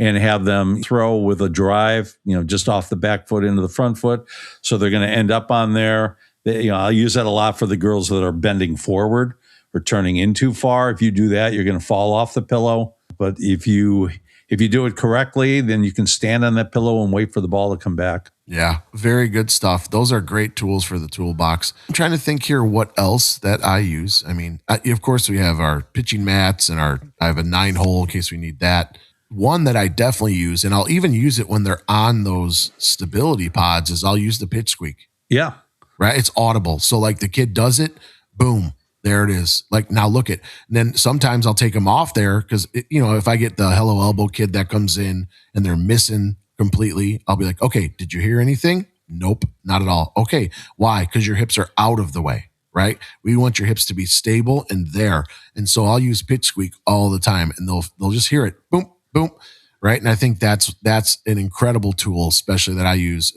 C: and have them throw with a drive, just off the back foot into the front foot. So they're going to end up on there. I'll use that a lot for the girls that are bending forward or turning in too far. If you do that, you're going to fall off the pillow. But if you do it correctly, then you can stand on that pillow and wait for the ball to come back.
A: Yeah, very good stuff. Those are great tools for the toolbox. I'm trying to think here what else that I use. I mean, of course, we have our pitching mats and I have a 9-hole in case we need that. One that I definitely use, and I'll even use it when they're on those stability pods, is I'll use the pitch squeak.
C: Yeah.
A: Right? It's audible. So like the kid does it, boom, there it is. Like, now look it. And then sometimes I'll take them off there because, if I get the hello elbow kid that comes in and they're missing completely, I'll be like, okay, did you hear anything? Nope, not at all. Okay, why? Because your hips are out of the way. right? We want your hips to be stable and there. And so I'll use pitch squeak all the time, and they'll just hear it. Boom, boom. Right. And I think that's an incredible tool, especially that I use,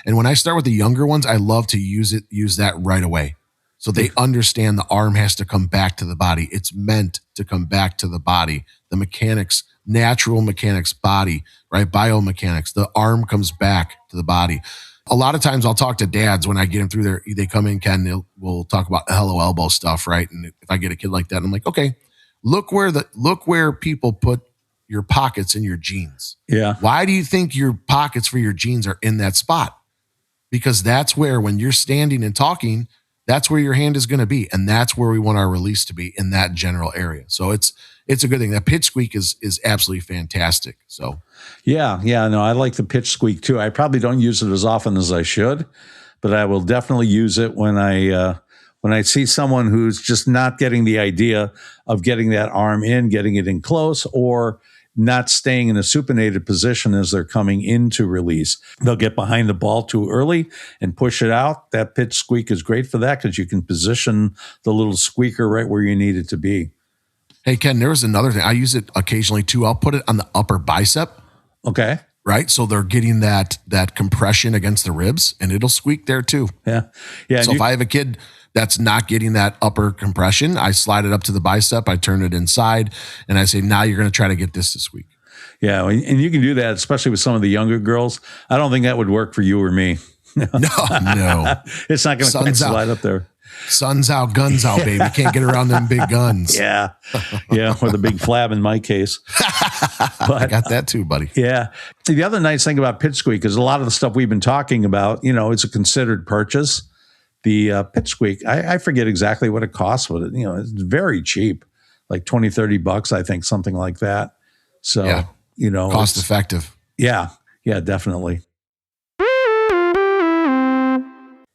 A: and when I start with the younger ones, I love to use that right away. So they understand the arm has to come back to the body. It's meant to come back to the body. The mechanics, natural mechanics, body, right? Biomechanics, the arm comes back to the body. A lot of times I'll talk to dads when I get them through there. They come in, Ken, we'll talk about hello elbow stuff, right? And if I get a kid like that, I'm like, okay, look where people put your pockets in your jeans.
C: Yeah.
A: Why do you think your pockets for your jeans are in that spot? Because that's where, when you're standing and talking, that's where your hand is going to be. And that's where we want our release to be, in that general area. So it's a good thing. That pitch squeak is absolutely fantastic. So
C: yeah, no, I like the pitch squeak too. I probably don't use it as often as I should, but I will definitely use it when I see someone who's just not getting the idea of getting that arm in, getting it in close, or not staying in a supinated position as they're coming into release. They'll get behind the ball too early and push it out. That pitch squeak is great for that, because you can position the little squeaker right where you need it to be.
A: Hey, Ken, there was another thing. I use it occasionally too. I'll put it on the upper bicep.
C: Okay.
A: Right. So they're getting that compression against the ribs, and it'll squeak there too.
C: Yeah.
A: So if I have a kid that's not getting that upper compression, I slide it up to the bicep, I turn it inside, and I say, now you're going to try to get this to squeak.
C: Yeah. And you can do that, especially with some of the younger girls. I don't think that would work for you or me.
A: No.
C: It's not going to quite slide up there.
A: Sun's out, guns out, baby. Can't get around them big guns.
C: Yeah. Or the big flab in my case.
A: But I got that too, buddy.
C: Yeah. The other nice thing about pitch squeak is a lot of the stuff we've been talking about, it's a considered purchase. The pitch squeak, I forget exactly what it costs, but it's very cheap, like $20-$30, I think, something like that. So,
A: cost effective.
C: Yeah, definitely.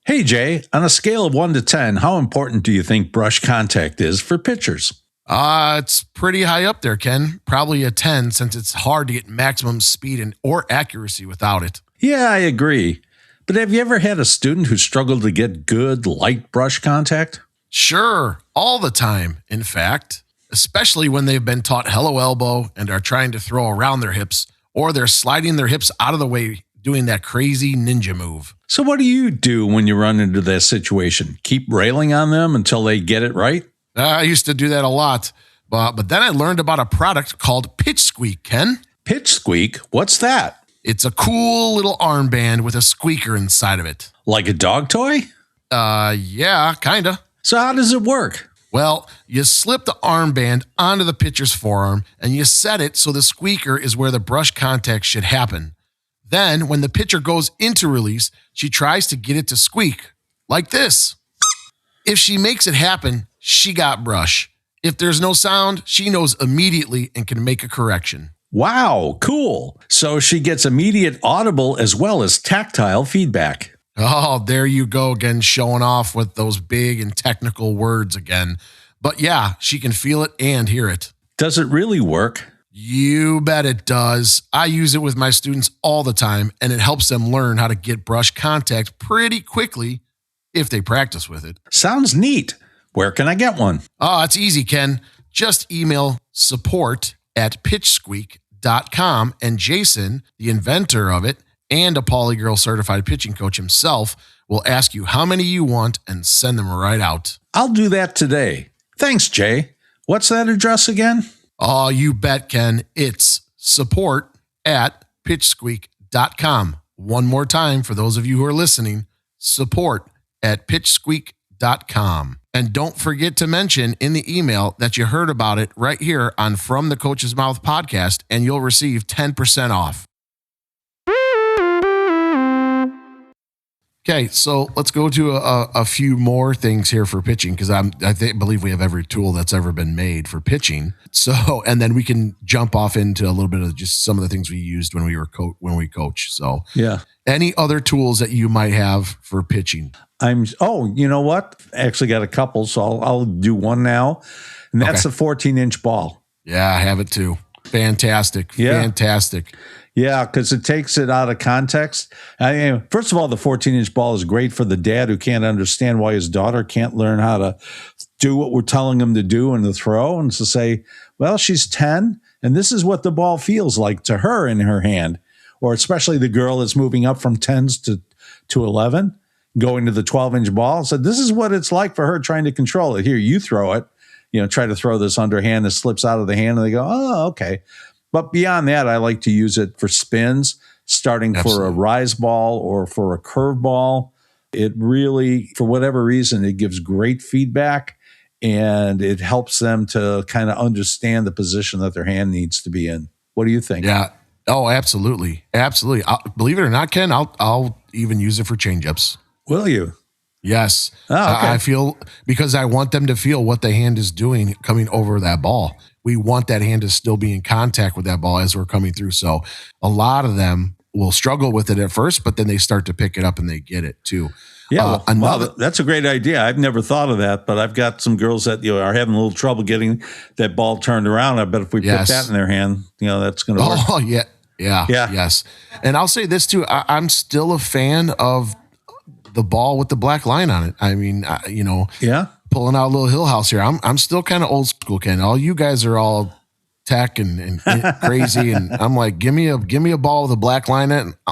C: Hey, Jay, on a scale of 1 to 10, how important do you think brush contact is for pitchers?
A: It's pretty high up there, Ken. Probably a 10, since it's hard to get maximum speed or accuracy without it.
C: Yeah, I agree. But have you ever had a student who struggled to get good light brush contact?
A: Sure, all the time, in fact, especially when they've been taught hello elbow and are trying to throw around their hips, or they're sliding their hips out of the way, doing that crazy ninja move.
C: So what do you do when you run into that situation? Keep railing on them until they get it right?
A: I used to do that a lot, but then I learned about a product called Pitch Squeak, Ken.
C: Pitch Squeak? What's that?
A: It's a cool little armband with a squeaker inside of it.
C: Like a dog toy?
A: Yeah, kinda.
C: So how does it work?
A: Well, you slip the armband onto the pitcher's forearm and you set it so the squeaker is where the brush contact should happen. Then, when the pitcher goes into release, she tries to get it to squeak, like this. If she makes it happen, she got brush. If there's no sound, she knows immediately and can make a correction.
C: Wow, cool. So she gets immediate audible as well as tactile feedback.
A: Oh, there you go again, showing off with those big and technical words again. But yeah, she can feel it and hear it.
C: Does it really work?
A: You bet it does. I use it with my students all the time, and it helps them learn how to get brush contact pretty quickly if they practice with it.
C: Sounds neat. Where can I get one?
A: Oh, it's easy, Ken. Just email support@pitchsqueak.com, and Jason, the inventor of it, and a Polygirl certified pitching coach himself, will ask you how many you want and send them right out.
C: I'll do that today. Thanks, Jay. What's that address again?
A: Oh, you bet, Ken. It's support@pitchsqueak.com. One more time for those of you who are listening, support@pitchsqueak.com. And don't forget to mention in the email that you heard about it right here on From the Coach's Mouth podcast, and you'll receive 10% off. Okay, so let's go to a few more things here for pitching, because I believe we have every tool that's ever been made for pitching. So, and then we can jump off into a little bit of just some of the things we used when we coach. So,
C: yeah.
A: Any other tools that you might have for pitching?
C: You know what? I actually got a couple, so I'll do one now, and that's a 14-inch ball.
A: Yeah, I have it too. Fantastic. Fantastic.
C: Yeah, because it takes it out of context. First of all, the 14-inch ball is great for the dad who can't understand why his daughter can't learn how to do what we're telling him to do and to throw, and to say, well, she's 10, and this is what the ball feels like to her in her hand. Or especially the girl that's moving up from 10s to 11, going to the 12-inch ball. So this is what it's like for her trying to control it. Here, you throw it. Try to throw this underhand that slips out of the hand, and they go, oh, okay. But beyond that, I like to use it for spins, starting for a rise ball or for a curve ball. It really, for whatever reason, it gives great feedback, and it helps them to kind of understand the position that their hand needs to be in. What do you think?
A: Yeah. Oh, absolutely. Absolutely. Believe it or not, Ken, I'll even use it for changeups.
C: Will you?
A: Yes.
C: Oh, okay.
A: I feel, because I want them to feel what the hand is doing coming over that ball. We want that hand to still be in contact with that ball as we're coming through. So a lot of them will struggle with it at first, but then they start to pick it up and they get it too.
C: Yeah, that's a great idea. I've never thought of that, but I've got some girls that are having a little trouble getting that ball turned around. I bet if we put that in their hand, that's going to work.
A: Oh, yeah. Yes. And I'll say this too. I'm still a fan of the ball with the black line on it. I mean, pulling out a little Hill House here. I'm still kind of old school, Ken. All you guys are all tech and crazy, and I'm like, give me a ball with a black line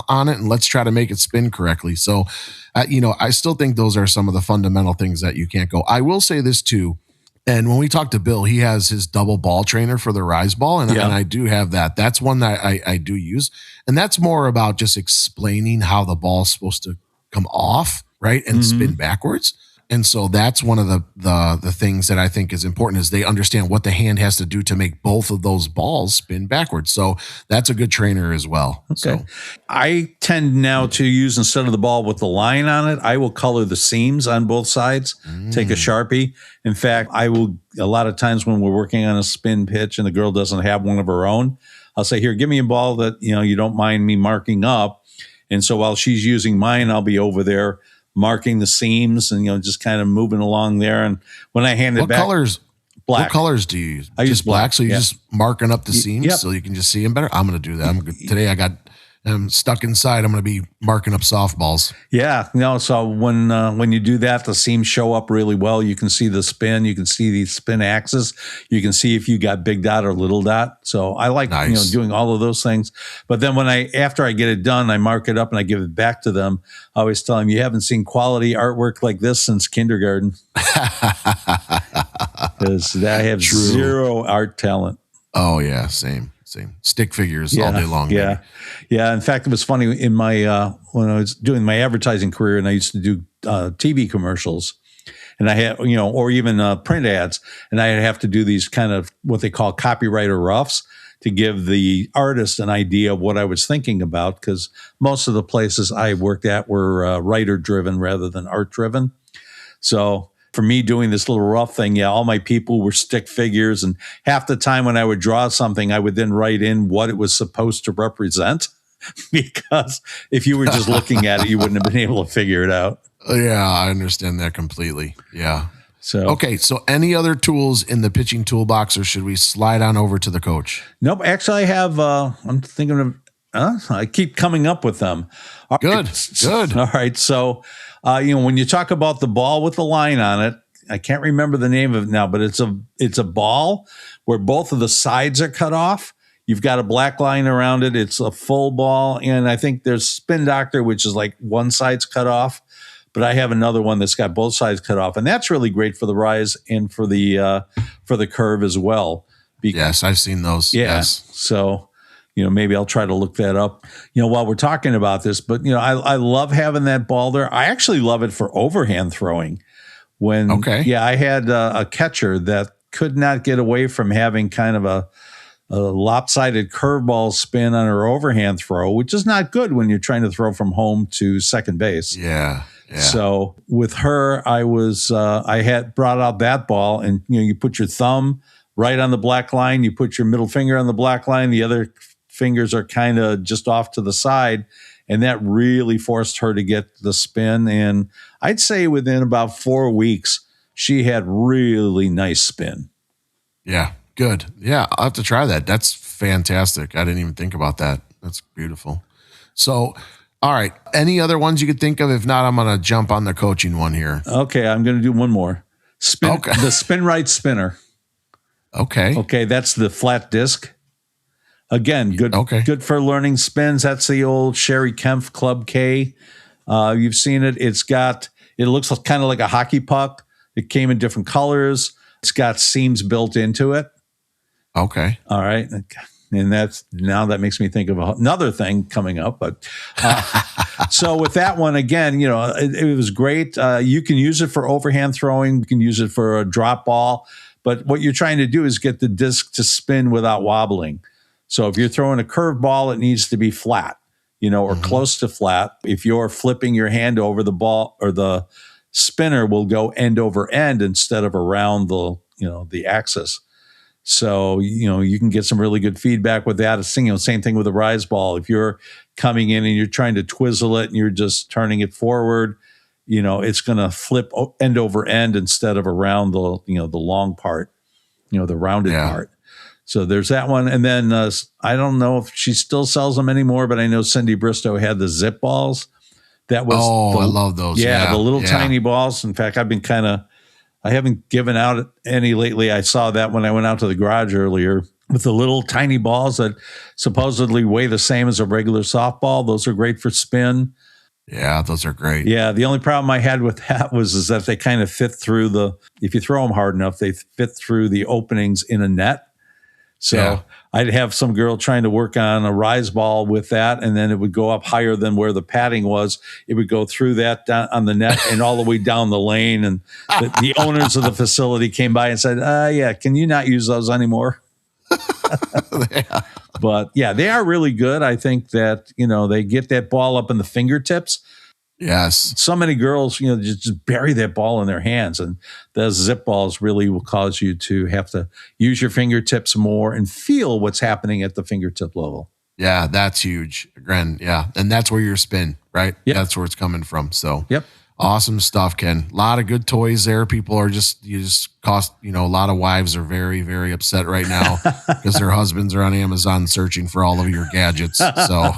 A: on it, and let's try to make it spin correctly. So, I still think those are some of the fundamental things that you can't go. I will say this too. And when we talk to Bill, he has his double ball trainer for the rise ball. And I do have that. That's one that I do use. And that's more about just explaining how the ball is supposed to come off, right? And spin backwards. And so that's one of the things that I think is important, is they understand what the hand has to do to make both of those balls spin backwards. So that's a good trainer as well.
C: Okay.
A: So
C: I tend now to use, instead of the ball with the line on it, I will color the seams on both sides, take a Sharpie. In fact, I will, a lot of times when we're working on a spin pitch and the girl doesn't have one of her own, I'll say, here, give me a ball that, you don't mind me marking up. And so while she's using mine, I'll be over there marking the seams and, just kind of moving along there. And when I hand it back, black.
A: What colors do you use?
C: I use black.
A: So you're just marking up the seams so you can just see them better. I'm going to do that. Today I'm stuck inside. I'm going to be marking up softballs.
C: Yeah. So when you do that, the seams show up really well. You can see the spin. You can see the spin axis. You can see if you got big dot or little dot. So I like, doing all of those things. But then after I get it done, I mark it up and I give it back to them. I always tell them, you haven't seen quality artwork like this since kindergarten. Because I have zero art talent.
A: Oh, yeah. Same. Stick figures all day long.
C: Yeah. Maybe. Yeah. In fact, it was funny in my, when I was doing my advertising career and I used to do TV commercials, and I had, or even print ads, and I'd have to do these kind of what they call copywriter roughs to give the artist an idea of what I was thinking about. Because most of the places I worked at were writer driven rather than art driven. So for me doing this little rough thing, all my people were stick figures. And half the time when I would draw something, I would then write in what it was supposed to represent. Because if you were just looking at it, you wouldn't have been able to figure it out.
A: Yeah, I understand that completely. Yeah.
C: So
A: any other tools in the pitching toolbox, or should we slide on over to the coach?
C: Nope. Actually, I have, I'm thinking of, I keep coming up with them.
A: Good.
C: All right. So, when you talk about the ball with the line on it, I can't remember the name of it now, but it's a ball where both of the sides are cut off. You've got a black line around it. It's a full ball. And I think there's Spin Doctor, which is like one side's cut off, but I have another one that's got both sides cut off. And that's really great for the rise and for the curve as well.
A: Yes, I've seen those.
C: Yeah.
A: Yes.
C: So, maybe I'll try to look that up, while we're talking about this. But, I love having that ball there. I actually love it for overhand throwing. I had a catcher that could not get away from having kind of a lopsided curveball spin on her overhand throw, which is not good when you're trying to throw from home to second base.
A: Yeah.
C: So with her, I had brought out that ball, and, you put your thumb right on the black line. You put your middle finger on the black line. The other fingers are kind of just off to the side. And that really forced her to get the spin. And I'd say within about 4 weeks, she had really nice spin.
A: Yeah. Good. Yeah, I'll have to try that. That's fantastic. I didn't even think about that. That's beautiful. So, all right. Any other ones you could think of? If not, I'm going to jump on the coaching one here.
C: Okay, I'm going to do one more. The Spin Right Spinner.
A: Okay.
C: Okay, that's the flat disc. Again, good for learning spins. That's the old Sherry Kempf Club K. You've seen it. It looks kind of like a hockey puck. It came in different colors. It's got seams built into it.
A: Okay.
C: All right. And that makes me think of another thing coming up. But so with that one, again, it was great. You can use it for overhand throwing. You can use it for a drop ball. But what you're trying to do is get the disc to spin without wobbling. So if you're throwing a curved ball, it needs to be flat, or close to flat. If you're flipping your hand over the ball, or the spinner will go end over end instead of around the axis. So, you can get some really good feedback with that. Same thing with a rise ball. If you're coming in and you're trying to twizzle it and you're just turning it forward, it's going to flip end over end instead of around the long part, the rounded part. So there's that one. And then I don't know if she still sells them anymore, but I know Cindy Bristow had the zip balls. That was
A: I love those.
C: Yeah, the little tiny balls. In fact, I haven't given out any lately. I saw that when I went out to the garage earlier with the little tiny balls that supposedly weigh the same as a regular softball. Those are great for spin.
A: Yeah, those are great.
C: Yeah, the only problem I had with that is that they kind of fit through if you throw them hard enough, they fit through the openings in a net. So I'd have some girl trying to work on a rise ball with that, and then it would go up higher than where the padding was. It would go through that down on the net and all the way down the lane. And the owners of the facility came by and said, can you not use those anymore? But yeah, they are really good. I think that, they get that ball up in the fingertips.
A: Yes.
C: So many girls, just bury that ball in their hands, and the zip balls really will cause you to have to use your fingertips more and feel what's happening at the fingertip level.
A: Yeah, that's huge. Again, yeah. And that's where your spin, right?
C: Yep.
A: That's where it's coming from. So
C: yep.
A: Awesome stuff, Ken. A lot of good toys there. People are a lot of wives are very, very upset right now because their husbands are on Amazon searching for all of your gadgets. So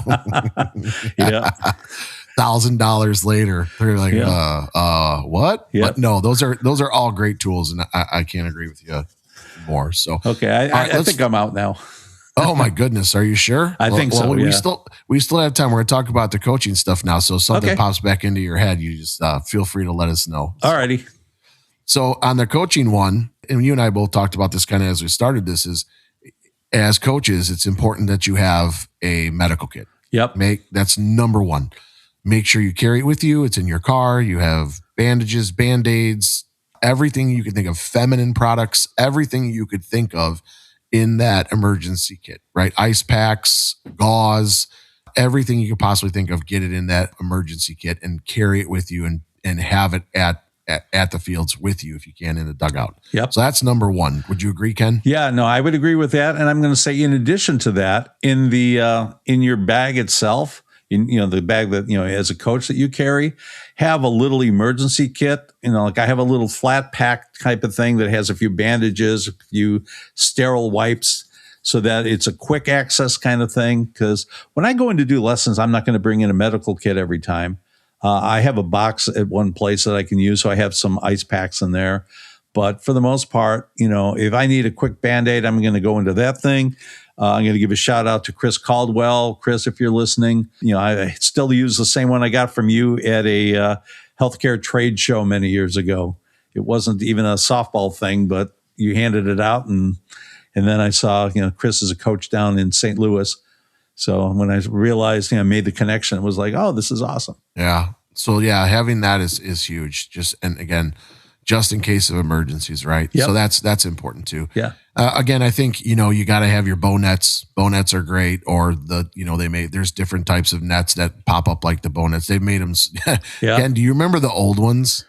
C: yeah.
A: $1,000 later, they're like, what?
C: Yep.
A: But no, those are all great tools, and I can't agree with you more. So
C: okay, I think I'm out now.
A: Oh my goodness, are you sure?
C: I think so.
A: Yeah. We
C: We
A: still have time. We're going to talk about the coaching stuff now. So if something pops back into your head, you just feel free to let us know.
C: All righty.
A: So on the coaching one, and you and I both talked about this kind of as we started this, is as coaches, it's important that you have a medical kit.
C: Yep.
A: That's number one. Make sure you carry it with you. It's in your car. You have bandages, Band-Aids, everything you can think of, feminine products, everything you could think of in that emergency kit, right? Ice packs, gauze, everything you could possibly think of, get it in that emergency kit and carry it with you and have it at the fields with you if you can in the dugout.
C: Yep.
A: So that's number one. Would you agree, Ken?
C: Yeah, no, I would agree with that. And I'm going to say, in addition to that, in your bag itself, the bag that, as a coach that you carry, have a little emergency kit. Like I have a little flat pack type of thing that has a few bandages, a few sterile wipes, so that it's a quick access kind of thing. Because when I go in to do lessons, I'm not going to bring in a medical kit every time. I have a box at one place that I can use, so I have some ice packs in there. But for the most part, if I need a quick Band-Aid, I'm going to go into that thing. I'm going to give a shout out to Chris Caldwell. Chris, if you're listening, I still use the same one I got from you at a healthcare trade show many years ago. It wasn't even a softball thing, but you handed it out. And then I saw, Chris is a coach down in St. Louis. So when I realized, made the connection, it was like, oh, this is awesome.
A: Yeah. So yeah, having that is huge. And again, just in case of emergencies, right?
C: Yep.
A: So that's important too.
C: Yeah.
A: Again, I think, you got to have your bow nets. Bow nets are great. Or there's different types of nets that pop up like the bow nets. They've made them.
C: Yeah.
A: Ken, do you remember the old ones?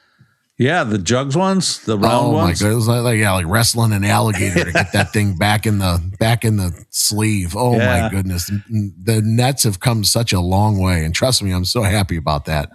C: Yeah. The jugs ones, the round ones.
A: Oh my God. It was like wrestling an alligator to get that thing back in the sleeve. Oh my goodness. The nets have come such a long way. And trust me, I'm so happy about that.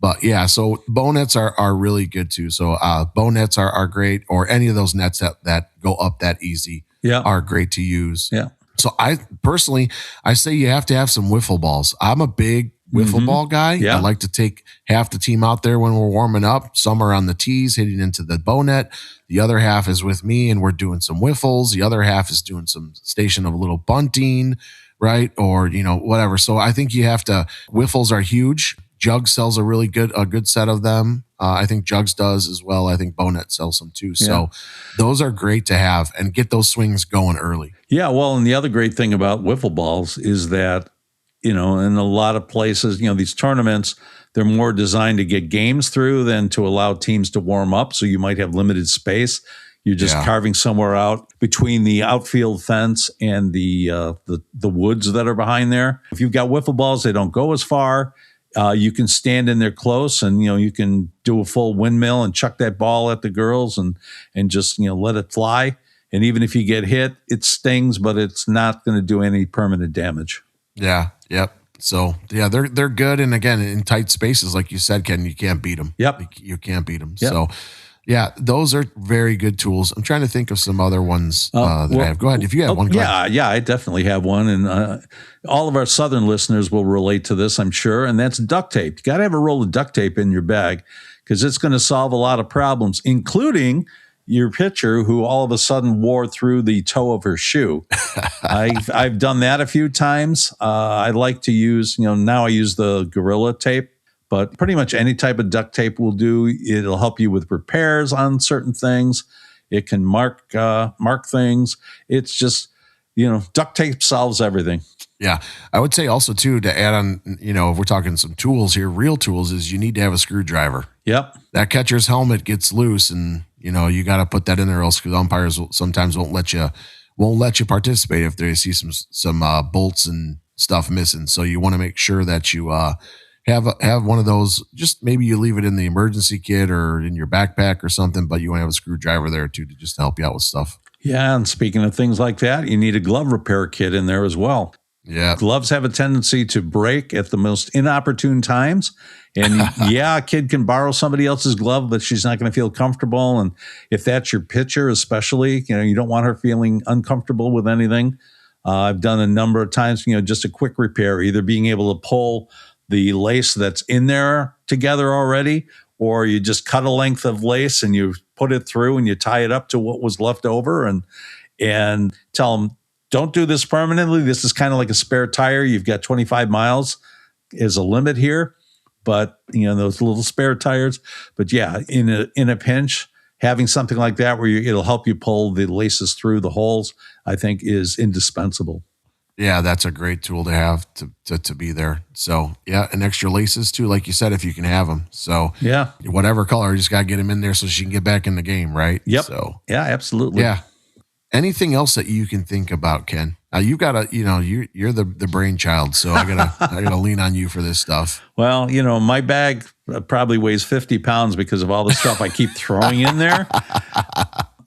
A: But yeah, so bow nets are really good too. So bow nets are great, or any of those nets that go up that easy. are great to use.
C: Yeah.
A: So I personally, I say you have to have some wiffle balls. I'm a big wiffle ball guy.
C: Yeah.
A: I like to take half the team out there when we're warming up. Some are on the tees hitting into the bow net. The other half is with me and we're doing some wiffles. The other half is doing some station of a little bunting, right? Or, whatever. So I think you have to, wiffles are huge. Jugs sells a good set of them. I think Jugs does as well. I think Bownet sells some too. So those are great to have and get those swings going early.
C: Yeah. Well, and the other great thing about wiffle balls is that, in a lot of places, these tournaments, they're more designed to get games through than to allow teams to warm up. So you might have limited space. You're just carving somewhere out between the outfield fence and the woods that are behind there. If you've got wiffle balls, they don't go as far. You can stand in there close and, you can do a full windmill and chuck that ball at the girls and just, let it fly. And even if you get hit, it stings, but it's not going to do any permanent damage.
A: Yeah. Yep. So they're good. And again, in tight spaces, like you said, Ken, you can't beat them.
C: Yep.
A: You can't beat them.
C: Yep.
A: So those are very good tools. I'm trying to think of some other ones that I have. Go ahead. If you have one.
C: Yeah, I definitely have one. And all of our Southern listeners will relate to this, I'm sure. And that's duct tape. You got to have a roll of duct tape in your bag because it's going to solve a lot of problems, including your pitcher who all of a sudden wore through the toe of her shoe. I've done that a few times. I like to use, now I use the Gorilla tape, but pretty much any type of duct tape will do. It'll help you with repairs on certain things. It can mark things. It's just, duct tape solves everything.
A: Yeah. I would say also too, to add on, if we're talking some tools here, real tools, is you need to have a screwdriver.
C: Yep.
A: That catcher's helmet gets loose and, you got to put that in there, else because umpires sometimes won't let you participate if they see some bolts and stuff missing. So you want to make sure that you have one of those. Just maybe you leave it in the emergency kit or in your backpack or something, but you want to have a screwdriver there too to just help you out with stuff.
C: Yeah, and speaking of things like that, you need a glove repair kit in there as well.
A: Yeah.
C: Gloves have a tendency to break at the most inopportune times. And a kid can borrow somebody else's glove, but she's not going to feel comfortable. And if that's your pitcher, especially, you don't want her feeling uncomfortable with anything. I've done a number of times, just a quick repair, either being able to pull the lace that's in there together already, or you just cut a length of lace and you put it through and you tie it up to what was left over and tell them, don't do this permanently. This is kind of like a spare tire. You've got 25 miles is a limit here, but those little spare tires. But in a pinch, having something like that where it'll help you pull the laces through the holes, I think is indispensable.
A: Yeah, that's a great tool to have to be there. So and extra laces too, like you said, if you can have them. So whatever color, you just got to get them in there so she can get back in the game, right?
C: Yep.
A: So
C: absolutely.
A: Yeah. Anything else that you can think about, Ken? You gotta, you're the brainchild, so I gotta lean on you for this stuff.
C: Well, my bag probably weighs 50 pounds because of all the stuff I keep throwing in there.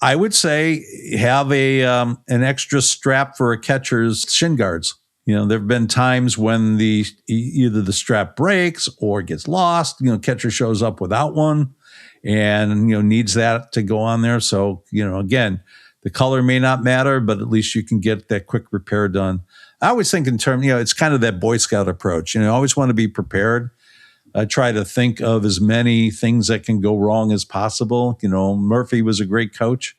C: I would say have an extra strap for a catcher's shin guards. There have been times when either the strap breaks or gets lost. Catcher shows up without one, and needs that to go on there. So again. The color may not matter, but at least you can get that quick repair done. I always think in terms, it's kind of that Boy Scout approach. I always want to be prepared. I try to think of as many things that can go wrong as possible. Murphy was a great coach.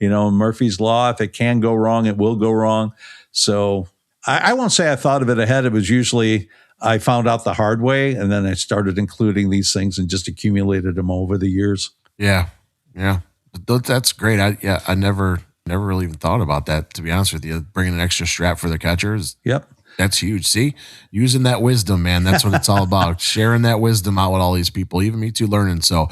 C: Murphy's Law, if it can go wrong, it will go wrong. So I won't say I thought of it ahead. It was usually I found out the hard way, and then I started including these things and just accumulated them over the years.
A: Yeah. Yeah. That's great. I never really even thought about that, to be honest with you. Bringing an extra strap for the catchers.
C: Yep.
A: That's huge. See, using that wisdom, man, that's what it's all about. Sharing that wisdom out with all these people, even me too, learning. So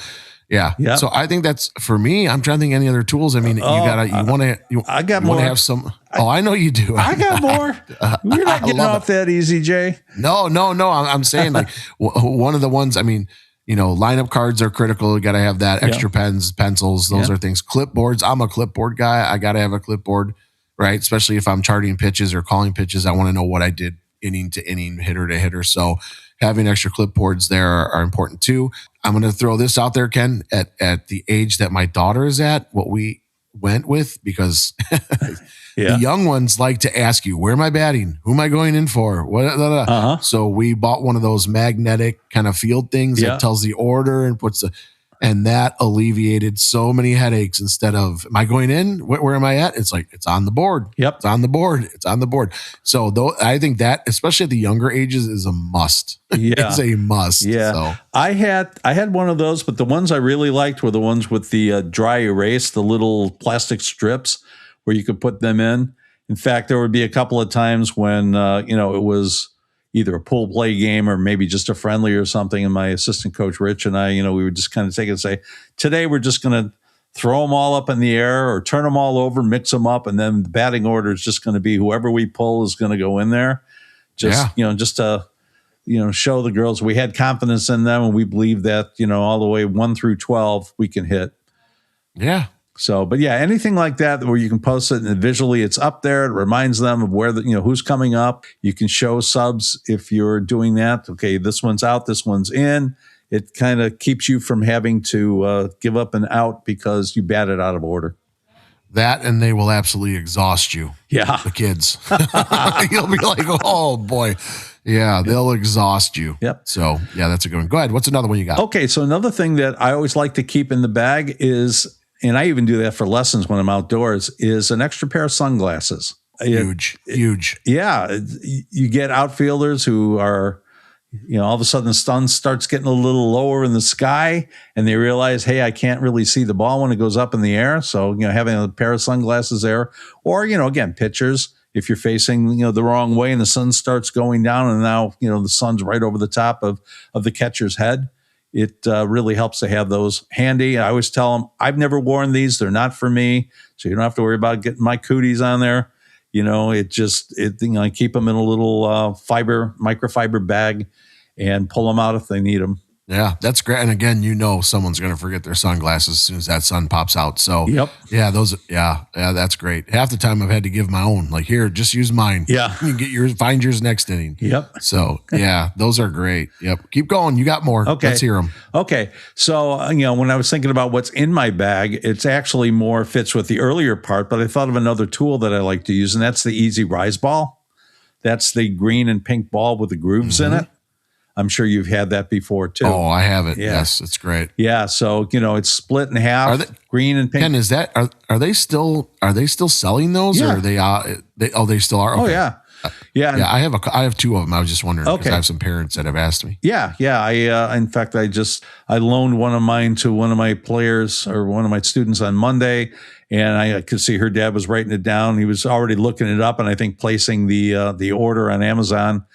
A: yeah. Yep. So I think that's, for me, I'm trying to think any other tools. I mean, I got more. Have some. I know you do.
C: I got more. You're not getting off that easy, Jay.
A: No. I'm saying like one of the ones, I mean, lineup cards are critical. You got to have that. Extra pens, pencils, those are things. Clipboards. I'm a clipboard guy. I got to have a clipboard, right? Especially if I'm charting pitches or calling pitches. I want to know what I did inning to inning, hitter to hitter. So having extra clipboards there are important too. I'm going to throw this out there, Ken. At the age that my daughter is at, what we went with because
C: Yeah.
A: the young ones like to ask you, where am I batting? Who am I going in for? What? So we bought one of those magnetic kind of field things that tells the order and and that alleviated so many headaches. Instead of, am I going in? Where am I at? It's like, it's on the board.
C: Yep.
A: It's on the board. It's on the board. So I think that, especially at the younger ages, is a must.
C: Yeah.
A: It's a must.
C: Yeah.
A: So.
C: I had one of those, but the ones I really liked were the ones with the dry erase, the little plastic strips where you could put them in. In fact, there would be a couple of times when, it was either a pool play game or maybe just a friendly or something. And my assistant coach, Rich, and I, we would just kind of take it and say, today we're just going to throw them all up in the air or turn them all over, mix them up. And then the batting order is just going to be whoever we pull is going to go in there. Just to, show the girls we had confidence in them. And we believe that, all the way 1 through 12, we can hit.
A: Yeah.
C: So, but yeah, anything like that where you can post it and visually it's up there. It reminds them of where who's coming up. You can show subs if you're doing that. Okay, this one's out, this one's in. It kind of keeps you from having to give up an out because you batted out of order.
A: That, and they will absolutely exhaust you.
C: Yeah.
A: The kids. You'll be like, oh boy. Yeah, they'll exhaust you.
C: Yep.
A: So yeah, that's a good one. Go ahead. What's another one you got?
C: Okay, so another thing that I always like to keep in the bag is, and I even do that for lessons when I'm outdoors, is an extra pair of sunglasses.
A: Huge.
C: Yeah. You get outfielders who are, all of a sudden the sun starts getting a little lower in the sky and they realize, hey, I can't really see the ball when it goes up in the air. So, having a pair of sunglasses there, or, again, pitchers, if you're facing, the wrong way and the sun starts going down and now, the sun's right over the top of the catcher's head. It really helps to have those handy. I always tell them, I've never worn these. They're not for me. So you don't have to worry about getting my cooties on there. I keep them in a little microfiber bag and pull them out if they need them.
A: Yeah, that's great. And again, someone's going to forget their sunglasses as soon as that sun pops out. So yeah, that's great. Half the time I've had to give my own, like, here, just use mine.
C: Yeah.
A: You get yours, find yours next inning.
C: Yep.
A: So yeah, those are great. Yep. Keep going. You got more.
C: Okay.
A: Let's hear them.
C: Okay. So, when I was thinking about what's in my bag, it's actually more fits with the earlier part, but I thought of another tool that I like to use, and that's the Easy Rise Ball. That's the green and pink ball with the grooves in it. I'm sure you've had that before too.
A: Oh, I have it. Yeah. Yes, it's great.
C: Yeah, so it's split in half, green and pink.
A: Ken, is that are they still selling those?
C: Yeah.
A: Or they still are? Okay.
C: Oh yeah. Yeah.
A: I have 2 of them. I was just wondering because I have some parents that have asked me.
C: Yeah. In fact, I loaned one of mine to one of my players or one of my students on Monday, and I could see her dad was writing it down. He was already looking it up and I think placing the order on Amazon.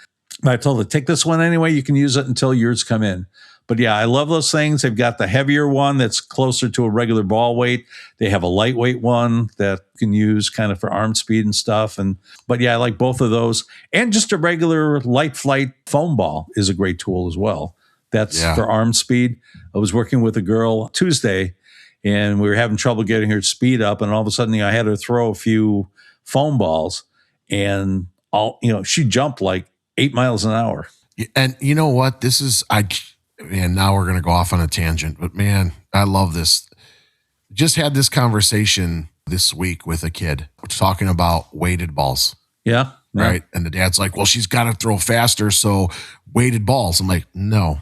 C: I told her, take this one anyway. You can use it until yours come in. But yeah, I love those things. They've got the heavier one that's closer to a regular ball weight. They have a lightweight one that you can use kind of for arm speed and stuff. But yeah, I like both of those. And just a regular light flight foam ball is a great tool as well. That's for arm speed. I was working with a girl Tuesday and we were having trouble getting her speed up. And all of a sudden, I had her throw a few foam balls and she jumped like 8 miles an hour.
A: And you know what? Now we're going to go off on a tangent, but man, I love this. Just had this conversation this week with a kid talking about weighted balls.
C: Yeah.
A: Right. And the dad's like, well, she's got to throw faster. So weighted balls. I'm like, no,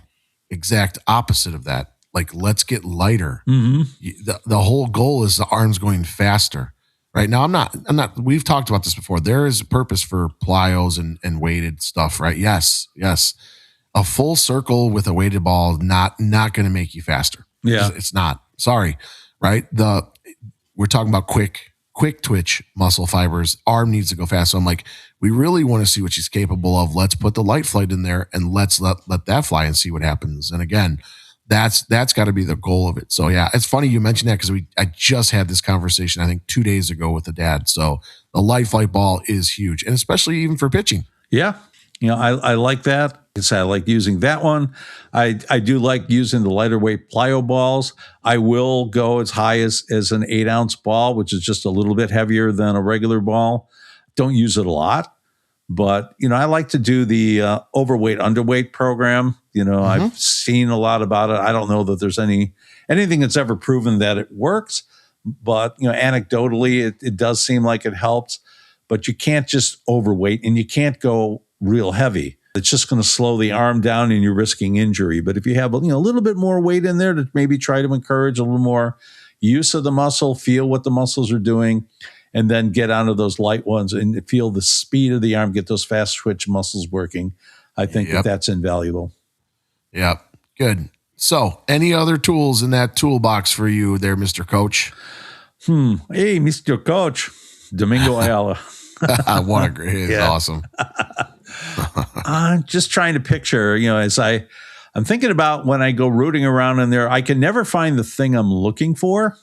A: exact opposite of that. Like, let's get lighter. Mm-hmm. The whole goal is the arms going faster. Right now, I'm not, we've talked about this before. There is a purpose for plyos and weighted stuff, right? Yes. A full circle with a weighted ball, not going to make you faster.
C: Yeah.
A: It's not. Sorry. Right. We're talking about quick twitch muscle fibers. Arm needs to go fast. So I'm like, we really want to see what she's capable of. Let's put the light flight in there and let's let that fly and see what happens. And again, that's got to be the goal of it. So yeah, it's funny you mentioned that because I just had this conversation, I think 2 days ago with the dad. So the light flight ball is huge, and especially even for pitching.
C: Yeah. I like that. I like using that one. I do like using the lighter weight plyo balls. I will go as high as an 8-ounce ball, which is just a little bit heavier than a regular ball. Don't use it a lot, but I like to do the overweight underweight program. I've seen a lot about it. I don't know that there's anything that's ever proven that it works, but anecdotally, it does seem like it helps. But you can't just overweight, and you can't go real heavy. It's just going to slow the arm down, and you're risking injury. But if you have a little bit more weight in there to maybe try to encourage a little more use of the muscle, feel what the muscles are doing, and then get onto those light ones and feel the speed of the arm, get those fast twitch muscles working. I think that's invaluable.
A: Yep. Good. So any other tools in that toolbox for you there, Mr. Coach?
C: Hey, Mr. Coach, Domingo Ayala.
A: What a great, it's awesome.
C: I'm just trying to picture, as I'm thinking about when I go rooting around in there, I can never find the thing I'm looking for.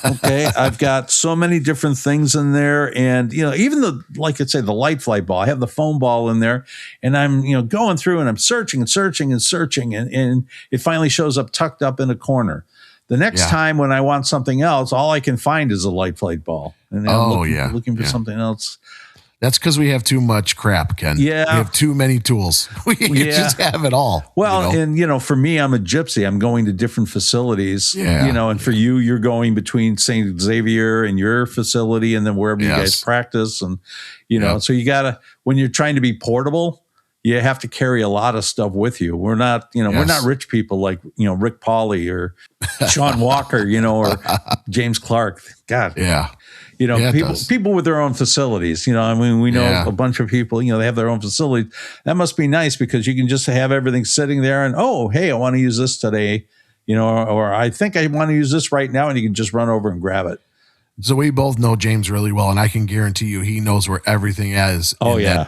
C: Okay. I've got so many different things in there. And, even like I say, the light flight ball, I have the foam ball in there, and I'm, going through and I'm searching and searching and searching. And it finally shows up tucked up in a corner. The next time when I want something else, all I can find is a light flight ball. And I'm looking for something else.
A: That's because we have too much crap, Ken.
C: Yeah.
A: We have too many tools. We just have it all.
C: Well, and, for me, I'm a gypsy. I'm going to different facilities, and for you, you're going between St. Xavier and your facility and then wherever you guys practice. And, so you got to, when you're trying to be portable, you have to carry a lot of stuff with you. We're not, we're not rich people like, Rick Pauley or Sean Walker, or James Clark. God.
A: Yeah.
C: People with their own facilities, we know a bunch of people, they have their own facilities. That must be nice because you can just have everything sitting there and, oh, hey, I want to use this today, or I think I want to use this right now, and you can just run over and grab it.
A: So we both know James really well, and I can guarantee you he knows where everything is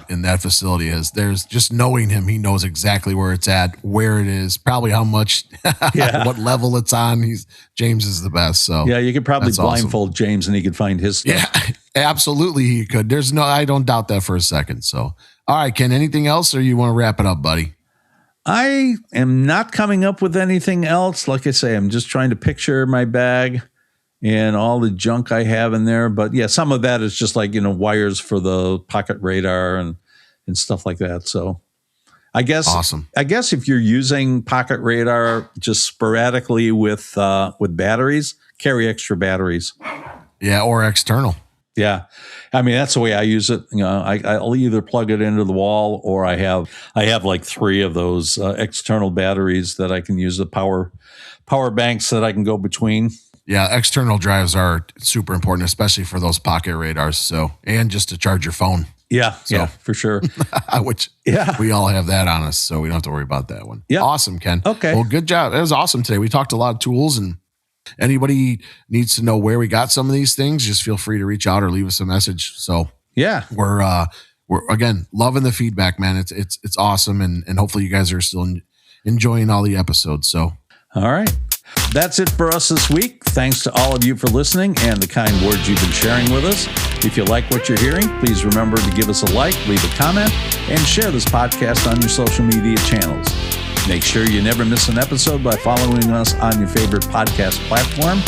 A: in that facility is. There's just knowing him, he knows exactly where it's at, where it is, probably how much, what level it's on. James is the best. So
C: you could probably blindfold James and he could find his stuff.
A: Yeah, absolutely he could. I don't doubt that for a second. So, all right, Ken, anything else, or you want to wrap it up, buddy?
C: I am not coming up with anything else. Like I say, I'm just trying to picture my bag and all the junk I have in there. But some of that is just like, wires for the pocket radar and stuff like that. So I guess,
A: awesome.
C: I guess if you're using pocket radar just sporadically with batteries, carry extra batteries.
A: Yeah. Or external.
C: Yeah. I mean, that's the way I use it. I'll either plug it into the wall, or I have like 3 of those external batteries that I can use, the power banks that I can go between.
A: Yeah, external drives are super important, especially for those pocket radars. So, and just to charge your phone.
C: Yeah, for sure.
A: Which we all have that on us, so we don't have to worry about that one.
C: Yeah,
A: awesome, Ken.
C: Okay,
A: well, good job. It was awesome today. We talked a lot of tools, and anybody needs to know where we got some of these things, just feel free to reach out or leave us a message. So we're again loving the feedback, man. It's awesome, and hopefully you guys are still enjoying all the episodes. So,
C: all right. That's it for us this week. Thanks to all of you for listening and the kind words you've been sharing with us. If you like what you're hearing, please remember to give us a like, leave a comment, and share this podcast on your social media channels. Make sure you never miss an episode by following us on your favorite podcast platform.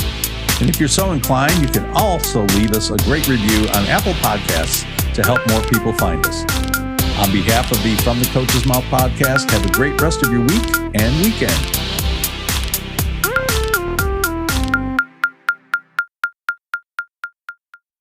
C: And if you're so inclined, you can also leave us a great review on Apple Podcasts to help more people find us. On behalf of the From the Coach's Mouth podcast, have a great rest of your week and weekend.